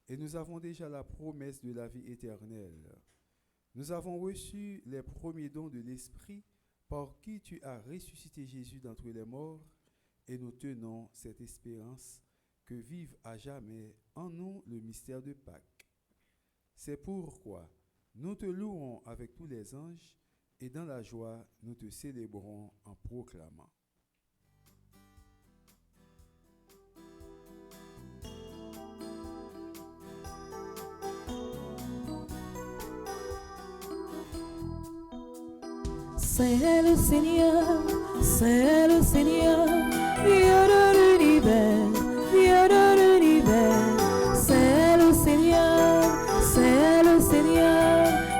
et nous avons déjà la promesse de la vie éternelle. Nous avons reçu les premiers dons de l'Esprit par qui tu as ressuscité Jésus d'entre les morts et nous tenons cette espérance que vive à jamais en nous le mystère de Pâques. C'est pourquoi nous te louons avec tous les anges et dans la joie nous te célébrons en proclamant. C'est le Seigneur, Dieu de l'univers, Dieu de l'univers. C'est le Seigneur,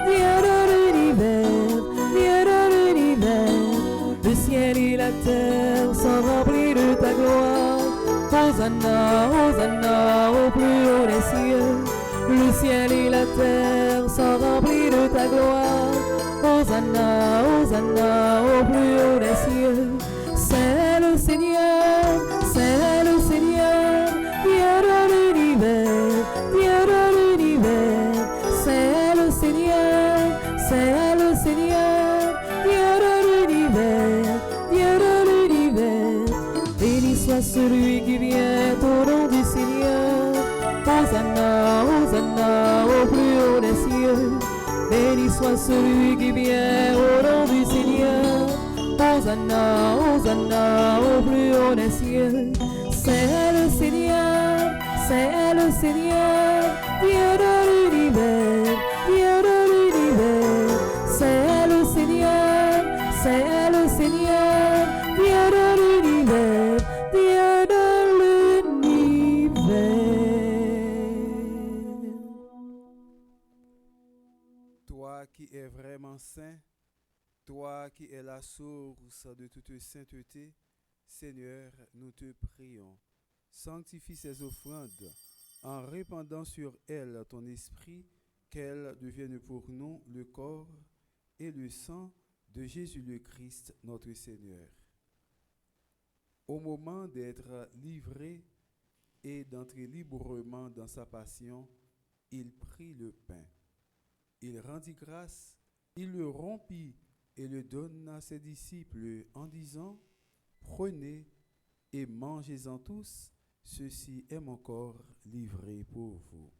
Dieu de l'univers, Dieu de l'univers. Le ciel et la terre sont remplis de ta gloire. Hosanna, Hosanna, au plus haut des cieux. Le ciel et la terre sont remplis de ta gloire. Hosanna, Hosanna, au plus haut des cieux. C'est le Seigneur, Dieu de l'univers, Dieu de l'univers. C'est le Seigneur, Dieu de l'univers, Dieu de l'univers. Béni soit celui qui vient au nom du Seigneur. Hosanna, Hosanna, au plus haut des cieux. Béni soit celui qui vient au nom du Seigneur. Hosanna, Hosanna, au plus haut des cieux. C'est le Seigneur, Dieu de l'univers, Dieu de l'univers. C'est le Seigneur, Dieu de l'univers, Dieu de l'univers. Toi qui es vraiment saint, toi qui es la source de toute sainteté, Seigneur, nous te prions. Sanctifie ces offrandes en répandant sur elles ton esprit, qu'elles deviennent pour nous le corps et le sang de Jésus le Christ, notre Seigneur. Au moment d'être livré et d'entrer librement dans sa passion, il prit le pain. Il rendit grâce, il le rompit et le donna à ses disciples en disant « Prenez et mangez-en tous, ceci est mon corps livré pour vous.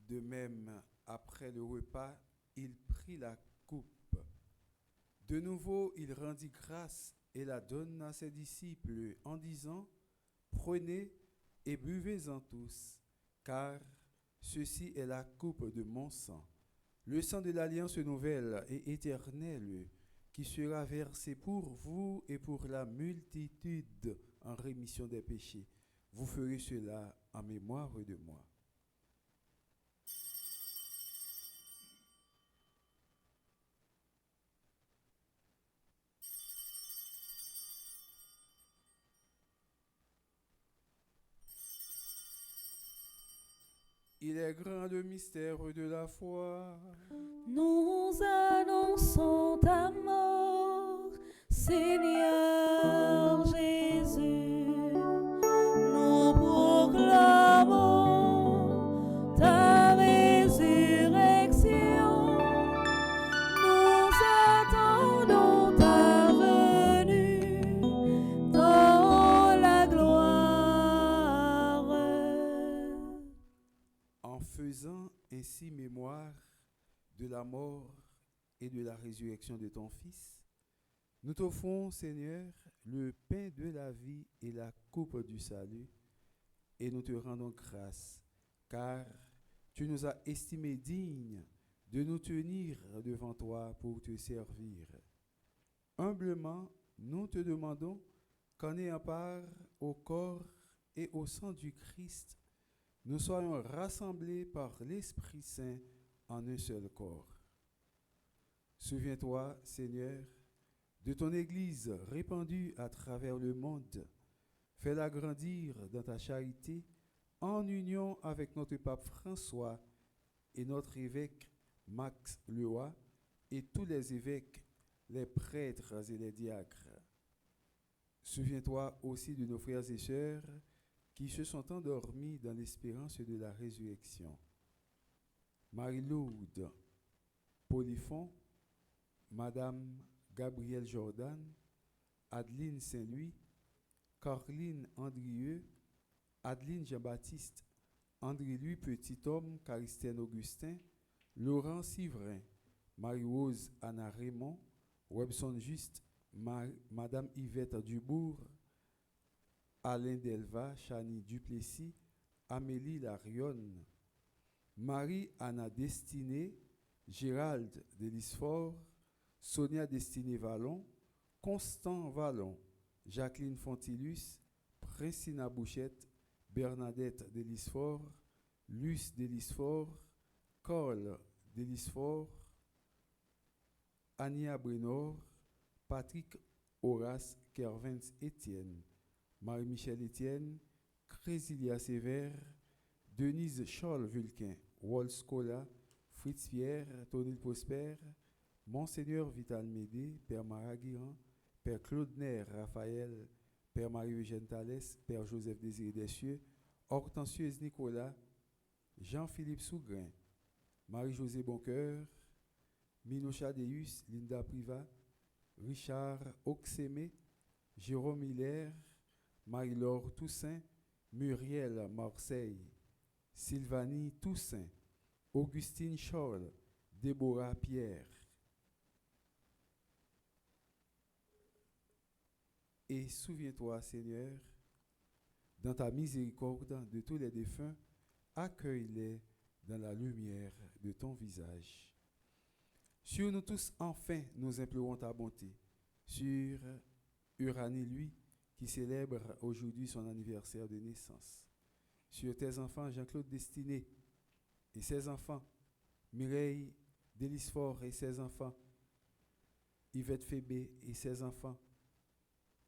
De même, après le repas, il prit la coupe. De nouveau, il rendit grâce et la donna à ses disciples en disant, prenez et buvez-en tous, car ceci est la coupe de mon sang, le sang de l'alliance nouvelle et éternelle, qui sera versé pour vous et pour la multitude en rémission des péchés. Vous ferez cela en mémoire de moi. Il est grand le mystère de la foi. Nous annonçons ta mort, Seigneur Jésus. Nous proclamons ta résurrection. Nous attendons ta venue dans la gloire. En faisant ainsi mémoire de la mort et de la résurrection de ton Fils, nous t'offrons, Seigneur, le pain de la vie et la coupe du salut, et nous te rendons grâce, car tu nous as estimés dignes de nous tenir devant toi pour te servir. Humblement, nous te demandons qu'en ayant part au corps et au sang du Christ, nous soyons rassemblés par l'Esprit Saint en un seul corps. Souviens-toi, Seigneur, de ton Église répandue à travers le monde. Fais-la grandir dans ta charité en union avec notre pape François et notre évêque Max Leroy et tous les évêques, les prêtres et les diacres. Souviens-toi aussi de nos frères et sœurs qui se sont endormis dans l'espérance de la résurrection. Marie-Lourdes Polyphon, Madame Gabrielle Jordan, Adeline Saint-Louis, Caroline Andrieux, Adeline Jean-Baptiste, André-Louis Petit-Homme, Caristène Augustin, Laurent Sivrin, Marie-Rose Anna Raymond, Webson Juste, Madame Yvette Dubourg, Alain Delva, Chani Duplessis, Amélie Larion, Marie-Anna Destinée, Gérald Delisfort, Sonia Destinée Vallon, Constant Vallon, Jacqueline Fontilus, Priscina Bouchette, Bernadette Delisfort, Luce Delisfort, Cole Delisfort, Ania Brenor, Patrick Horace Kervins Étienne, Marie-Michel Étienne, Crésilia Sévère, Denise Charles Vulquin, Wall Scola, Fritz Pierre, Tonil Prosper, Monseigneur Vital Médé, Père Maraguiran, Père Claude Nair Raphaël, Père Marie-Eugène Thalès, Père Joseph Désiré des Cieux, Hortensieuse Nicolas, Jean-Philippe Sougrin, Marie-Josée Boncoeur, Minocha Deus, Linda Priva, Richard Oxémé, Jérôme Hilaire, Marie-Laure Toussaint, Muriel Marseille, Sylvanie Toussaint, Augustine Charles, Déborah Pierre. Et souviens-toi, Seigneur, dans ta miséricorde de tous les défunts, accueille-les dans la lumière de ton visage. Sur nous tous, enfin, nous implorons ta bonté. Sur Uranie, lui, qui célèbre aujourd'hui son anniversaire de naissance. Sur tes enfants, Jean-Claude Destiné et ses enfants, Mireille Delisfort et ses enfants, Yvette Fébé et ses enfants,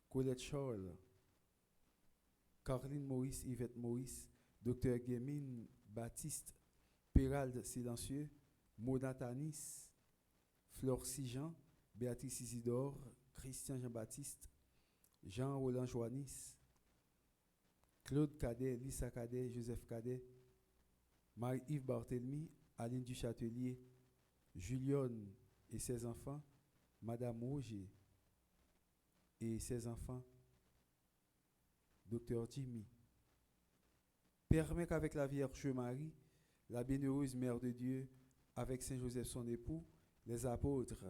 Colette Charles, Caroline Maurice, Yvette Maurice, Dr. Guémine Baptiste, Pérald Silencieux, Mona Tanis, Florcy Jean, Béatrice Isidore, Christian Jean-Baptiste, Jean-Roland Joannis, Claude Cadet, Lisa Cadet, Joseph Cadet, Marie-Yves Barthélemy, Aline Duchâtelier, Julienne et ses enfants, Madame Roger et ses enfants, Docteur Jimmy. Permet qu'avec la Vierge Marie, la bienheureuse Mère de Dieu, avec Saint Joseph son époux, les apôtres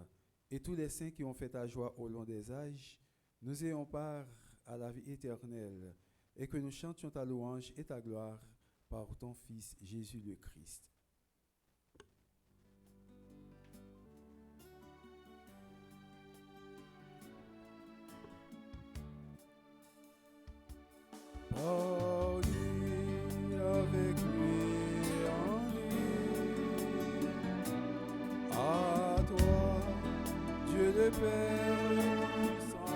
et tous les saints qui ont fait ta joie au long des âges, nous ayons part à la vie éternelle et que nous chantions ta louange et ta gloire par ton Fils Jésus le Christ. Par lui, avec lui, en lui, à toi, Dieu le Père puissant,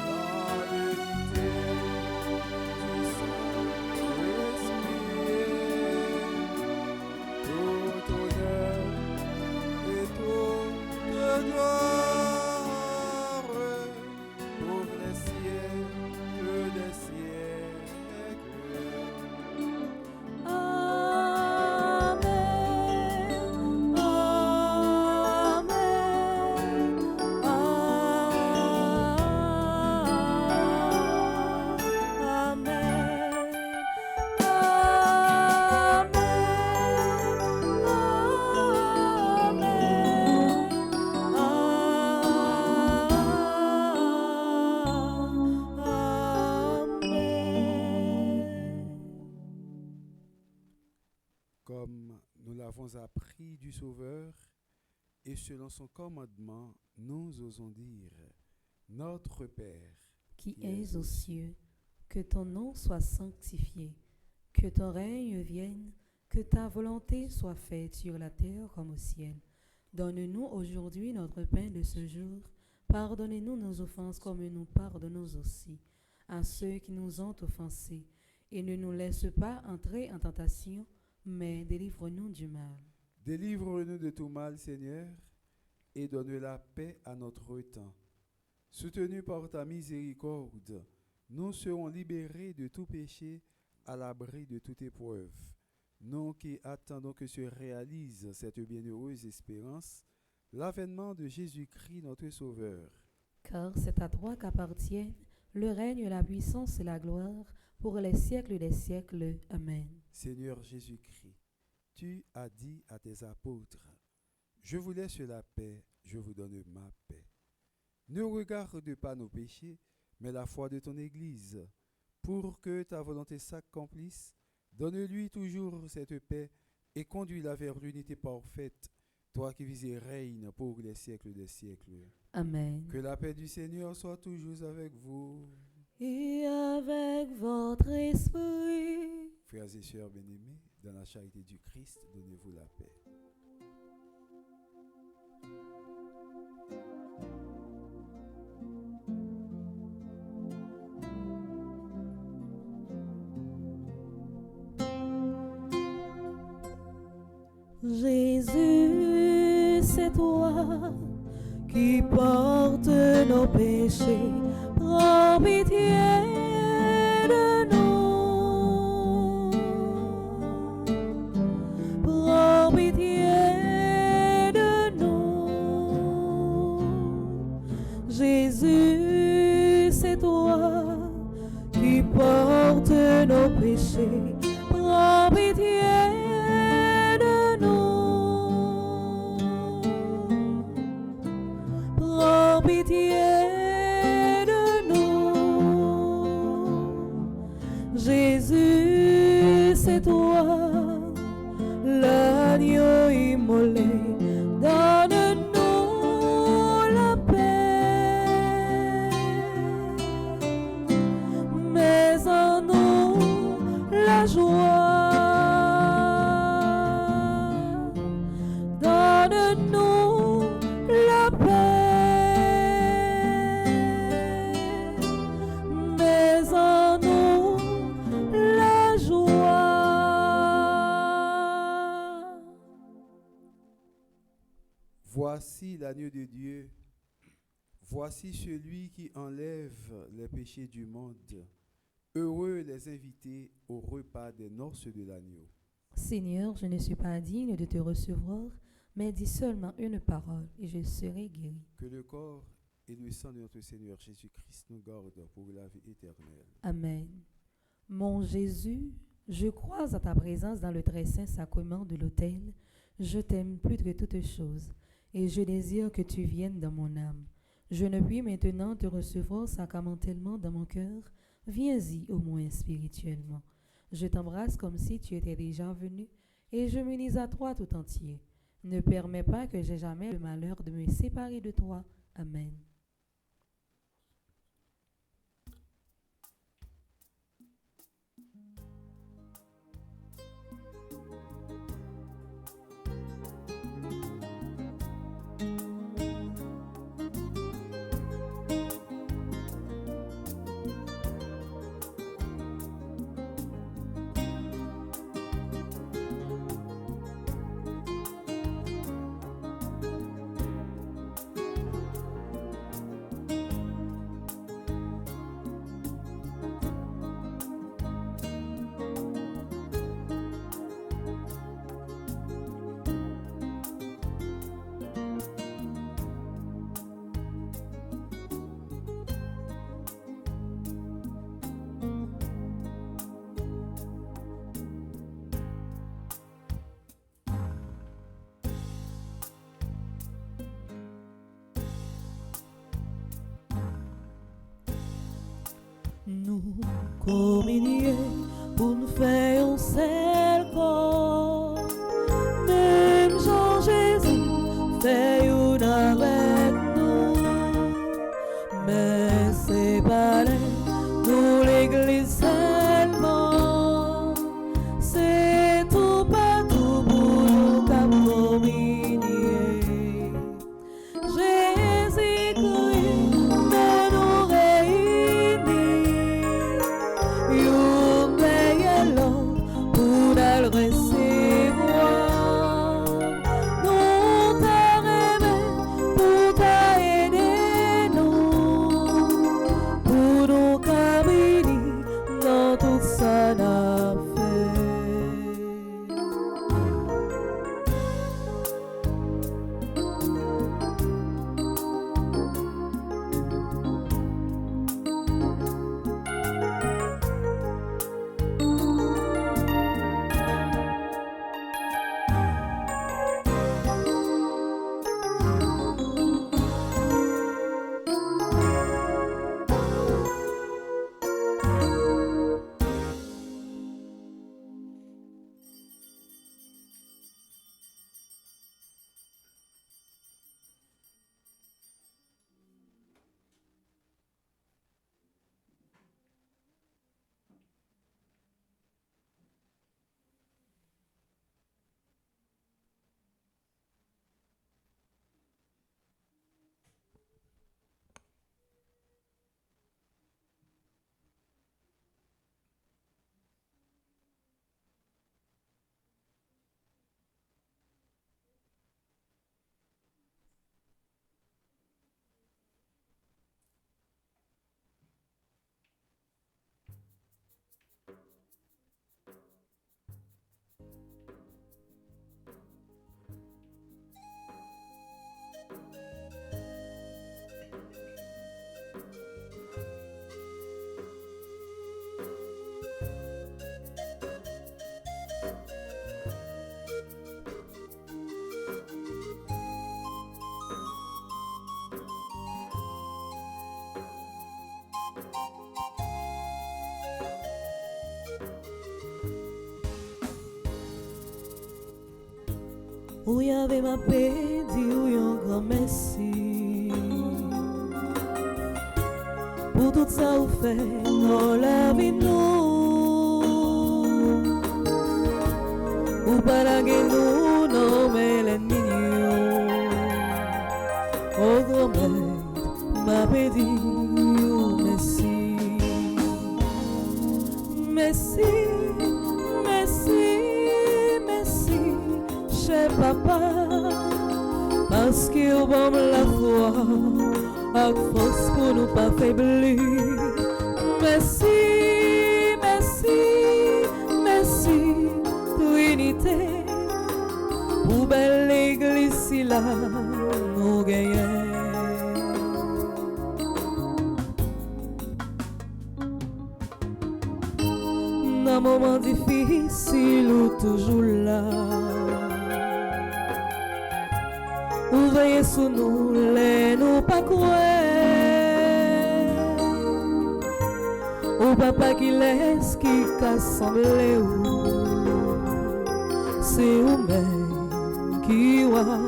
dans l'unité du Saint-Esprit, tout honneur et toute gloire pour les siècles des siècles. Amen, amen, Comme nous l'avons appris du Sauveur, et selon son commandement, nous osons dire, Notre Père, qui es aux cieux, que ton nom soit sanctifié, que ton règne vienne, que ta volonté soit faite sur la terre comme au ciel. Donne-nous aujourd'hui notre pain de ce jour. Pardonnez-nous nos offenses comme nous pardonnons aussi à ceux qui nous ont offensés. Et ne nous laisse pas entrer en tentation, mais délivre-nous du mal. délivre-nous de tout mal, Seigneur, et donne la paix à notre temps. Soutenus par ta miséricorde, nous serons libérés de tout péché, à l'abri de toute épreuve. Nous qui attendons que se réalise cette bienheureuse espérance, l'avènement de Jésus-Christ notre Sauveur. Car c'est à toi qu'appartiennent le règne, la puissance et la gloire pour les siècles des siècles. Amen. Seigneur Jésus-Christ, tu as dit à tes apôtres, « Je vous laisse la paix, je vous donne ma paix. » Ne regarde pas nos péchés, mais la foi de ton Église. Pour que ta volonté s'accomplisse, donne-lui toujours cette paix et conduis-la vers l'unité parfaite, toi qui vis et règnes pour les siècles des siècles. Amen. Que la paix du Seigneur soit toujours avec vous. et avec votre esprit. Frères et sœurs bien-aimés, dans la charité du Christ, donnez-vous la paix. Jésus, c'est toi qui portes nos péchés. Prends pitié de nous. Prends pitié de nous. Jésus, c'est toi qui portes nos péchés. Prends pitié de nous. Prends pitié de nous. Jésus, c'est toi, l'agneau immolé. Donne-nous la paix, mais en nous la joie. Donne-nous la paix, mais en nous la joie. Voici l'agneau de Dieu. Voici celui qui enlève les péchés du monde. Heureux les invités au repas des noces de l'agneau. Seigneur, je ne suis pas digne de te recevoir, mais dis seulement une parole et je serai guéri. Que le corps et le sang de notre Seigneur Jésus-Christ nous gardent pour la vie éternelle. Amen. Mon Jésus, je crois à ta présence dans le très saint sacrement de l'autel. Je t'aime plus que toute chose et je désire que tu viennes dans mon âme. Je ne puis maintenant te recevoir sacramentellement dans mon cœur. Viens-y au moins spirituellement. Je t'embrasse comme si tu étais déjà venu et je m'unis à toi tout entier. Ne permets pas que j'aie jamais le malheur de me séparer de toi. Amen. Nous communier pour nous faire un seul corps. Même Jean-Jésus fait une avec nous. Mais c'est pas nous l'église seulement. C'est tout partout pour nous communier. Jésus-Christ de nous réunir. You pay alone pour le recevoir. Nous t'aimer pour t'aider nous. Pour nous caminer dans tout ça n'a fait. Où y avait ma paix, dit où y a un grand merci. Pour tout ça, vous faites dans la vie, nous. Ou pas la guerre, nous, non, mais l'ennemi, oh, grand-mère, ma paix, dit où merci. Merci, merci, merci. Cher papa, parce parce qu'il bon la foi, avec force pour nous pas faiblir. Merci, merci, merci, Trinité, pour belle église si là, nous gagnons. Dans moment difficile ou toujours là, ou veillez sous nous, les nous pas croire. Ou papa qui laisse qui qu'assemblé ou c'est ou même qui va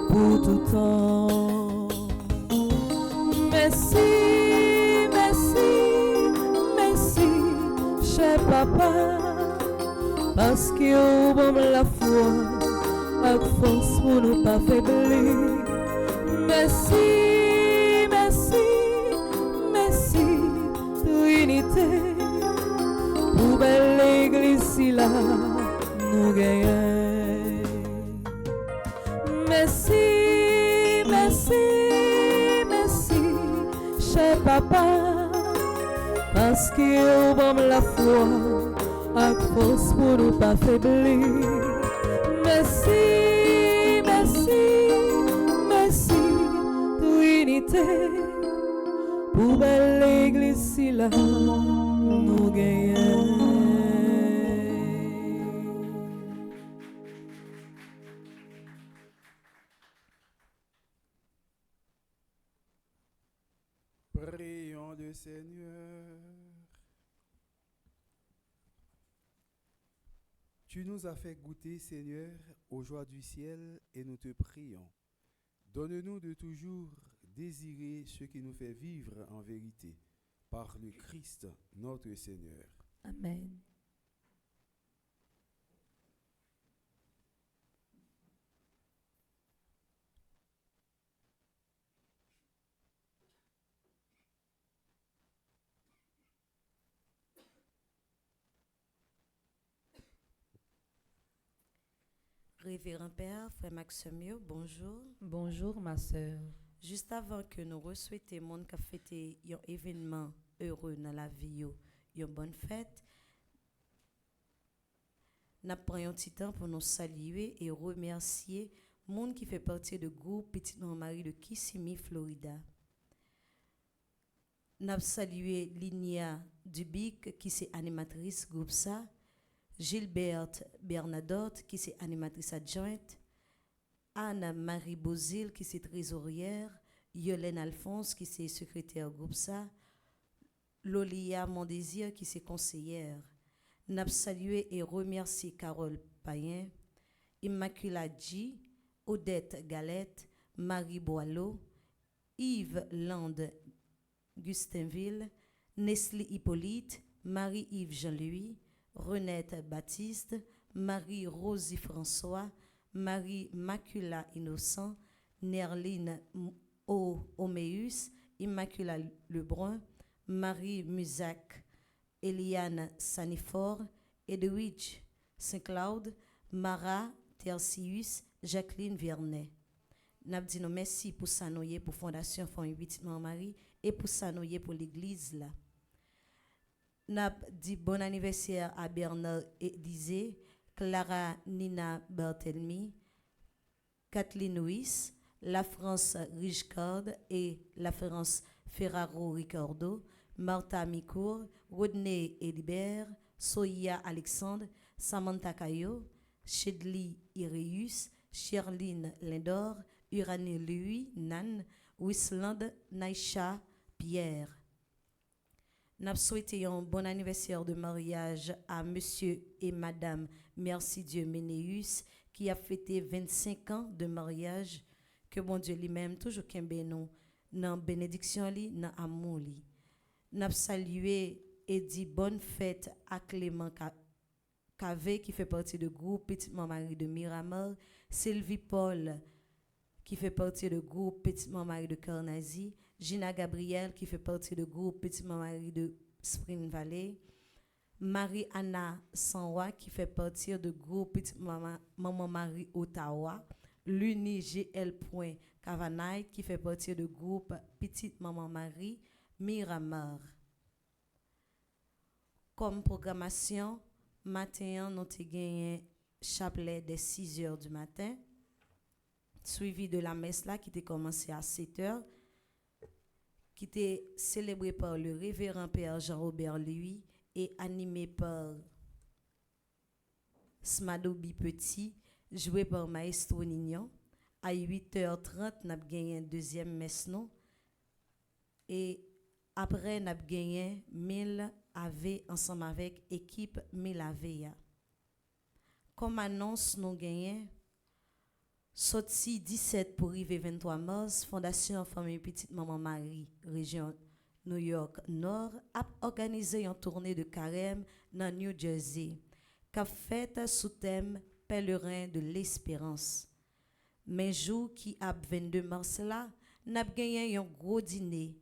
pour tout temps. Merci, merci, merci, cher papa, parce que bon la foi, avec force pour nous pas faiblir. Merci, merci, merci, Trinité, pour belle église si là, nous gagnons. Merci, merci, merci, cher papa, parce que bon la foi, avec force pour nous pas faiblir. Merci, merci, merci, Trinité, pour belle église si là, nous gagnons. Prions le Seigneur. Tu nous as fait goûter, Seigneur, aux joies du ciel et nous te prions. Donne-nous de toujours désirer ce qui nous fait vivre en vérité, par le Christ notre Seigneur. Amen. Révérend Père, Frère Maximio, bonjour. Bonjour ma sœur. Juste avant que nous souhaitions monde qui a fêté un événement heureux dans la vie, une bonne fête, nous prenons un petit temps pour nous saluer et remercier monde qui fait partie du groupe Petit Marie de Kissimmee, Florida. Nous salué Linia Dubic qui est animatrice groupe ça, Gilberte Bernadotte qui est animatrice adjointe, Anne-Marie Bozil qui est trésorière, Yolène Alphonse qui est secrétaire groupe ça, Lolia Mondésir qui est conseillère. N'a salué et remercié Carole Payen, Immacula G, Odette Galette, Marie Boileau, Yves Land Gustinville, Nestlé Hippolyte, Marie-Yves Jean-Louis, Renette Baptiste, Marie-Rosie François, Marie-Macula Innocent, Nerline Oméus, Immacula Lebrun, Marie Musac, Eliane Sanifort, Edwidge Saint-Claude, Mara Tertius, Jacqueline Vernet. N'a dit merci pour sanoyer pour Fondation Famille Petite Marie et pour sanoyer pour l'église là. N'a dit bon anniversaire à Bernard Élisée, Clara Nina Barthelmy, Kathleen Wyss, la France Richcard et la France Ferraro Ricardo, Martha Micourt, Rodney Elibert, Soya Alexandre, Samantha Caillot, Shedley Ireus, Sherline Lindor, Uranie Louis, Nan, Wisland Naisha Pierre. Nous souhaitons un bon anniversaire de mariage à monsieur et madame Merci Dieu Ménéus qui a fêté 25 ans de mariage. Que bon Dieu lui-même toujours kembe nous dans bénédiction li, dans amour li. Nous salué et dit bonne fête à Clément Cavé qui fait partie du groupe Petite Marie de Miramar, Sylvie Paul qui fait partie du groupe Petite Marie de Carnazy, Gina Gabriel qui fait partie du groupe Petite Marie de Spring Valley, Marie-Anna Sanwa qui fait partie du groupe Petite Maman Marie Ottawa, l'UNIGL.Cavanite qui fait partie du groupe Petite Maman Marie Miramar. Comme programmation, matin, nous avons gagné chapelet dès 6 h du matin, suivi de la messe là qui était commencée à 7 h, qui était célébrée par le révérend Père Jean-Robert Louis et animée par Smadobi Petit, joué par Maestro Nignon. À 8 h 30, nous avons gagné une deuxième messe. Et après, nous avons gagné 1000 AV ensemble avec l'équipe 1000 AV. Comme annonce, nous avons gagné sorti 17 pour arriver 23 mars, Fondation Famille Petite Maman Marie, région New York Nord, a organisé une tournée de carême dans New Jersey, qu'a fait sous thème Pèlerin de l'Espérance. Mais jour qui a 22 mars là, n'a gagné un gros dîner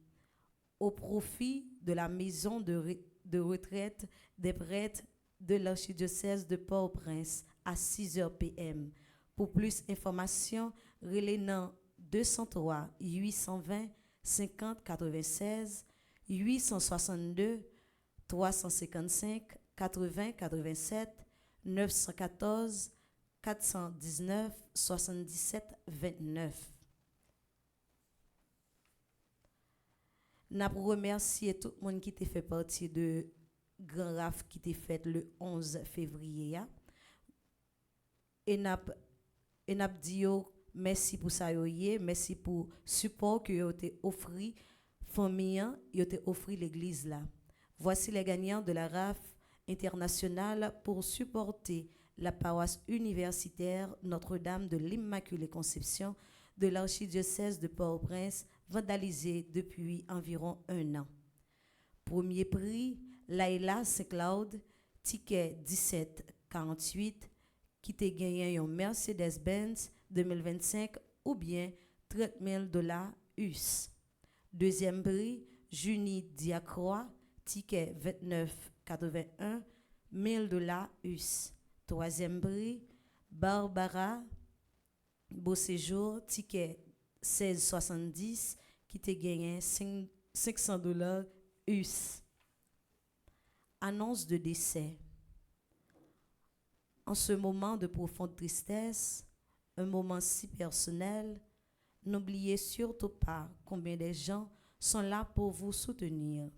au profit de la maison de retraite des prêtres de l'archidiocèse de Port-au-Prince à 6 h p.m. Pour plus d'informations, relais dans 203 820 50 96 862 355 80 87 914 419 77 29. N'a remercié tout le monde qui t'a fait partie de Grand Raf qui t'a fait le 11 février. Et n'a dit merci pour ça, merci pour support que vous avez offert famille, vous avez offert l'église là. Voici les gagnants de la RAF internationale pour supporter la paroisse universitaire Notre-Dame de l'Immaculée Conception de l'archidiocèse de Port-au-Prince, vandalisée depuis environ 1 an. Premier prix, Laila Saint-Claude, ticket 1748, qui t'a gagné un Mercedes-Benz 2025 ou bien $30,000 US. Deuxième prix, Junie Diacroix, ticket 2981, $1,000 US. Troisième prix, Barbara Beauséjour, ticket 1670, qui t'a gagné $500 US. Annonce de décès. En ce moment de profonde tristesse, un moment si personnel, n'oubliez surtout pas combien de gens sont là pour vous soutenir.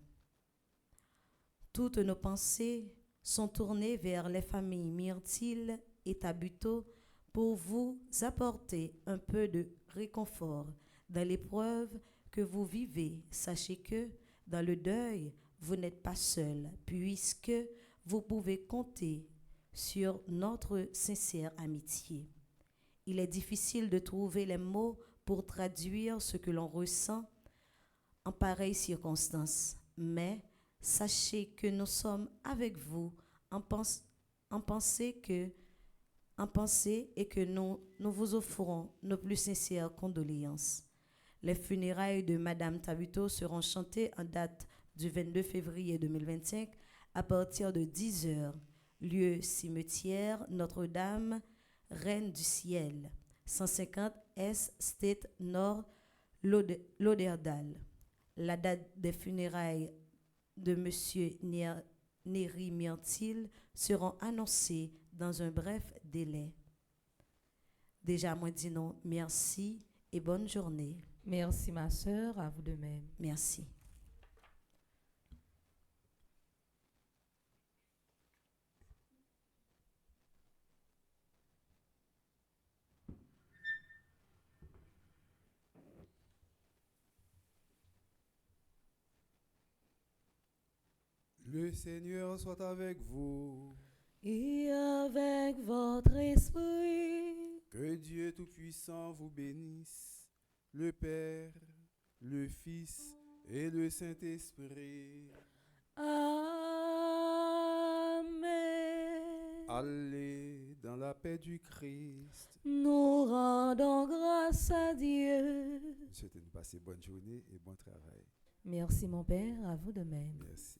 Toutes nos pensées sont tournées vers les familles Myrtille et Tabuteau pour vous apporter un peu de réconfort dans l'épreuve que vous vivez. Sachez que dans le deuil, vous n'êtes pas seul, puisque vous pouvez compter sur notre sincère amitié. Il est difficile de trouver les mots pour traduire ce que l'on ressent en pareille circonstance, mais sachez que nous sommes avec vous en pensée et que nous vous offrons nos plus sincères condoléances. Les funérailles de Madame Tabuteau seront chantées en date du 22 février 2025 à partir de 10 h, lieu cimetière Notre-Dame, Reine du Ciel, 150 S State Nord, Lauderdale. La date des funérailles de Monsieur Néry Myrtille seront annoncées dans un bref délai. Déjà, moi dis non, merci et bonne journée. Merci ma sœur, à vous de même. Merci. Le Seigneur soit avec vous. Et avec votre esprit. Que Dieu Tout-Puissant vous bénisse, le Père, le Fils et le Saint-Esprit. Amen. Allez dans la paix du Christ. Nous rendons grâce à Dieu. Je souhaite une passez bonne journée et bon travail. Merci mon père, à vous de même. Merci.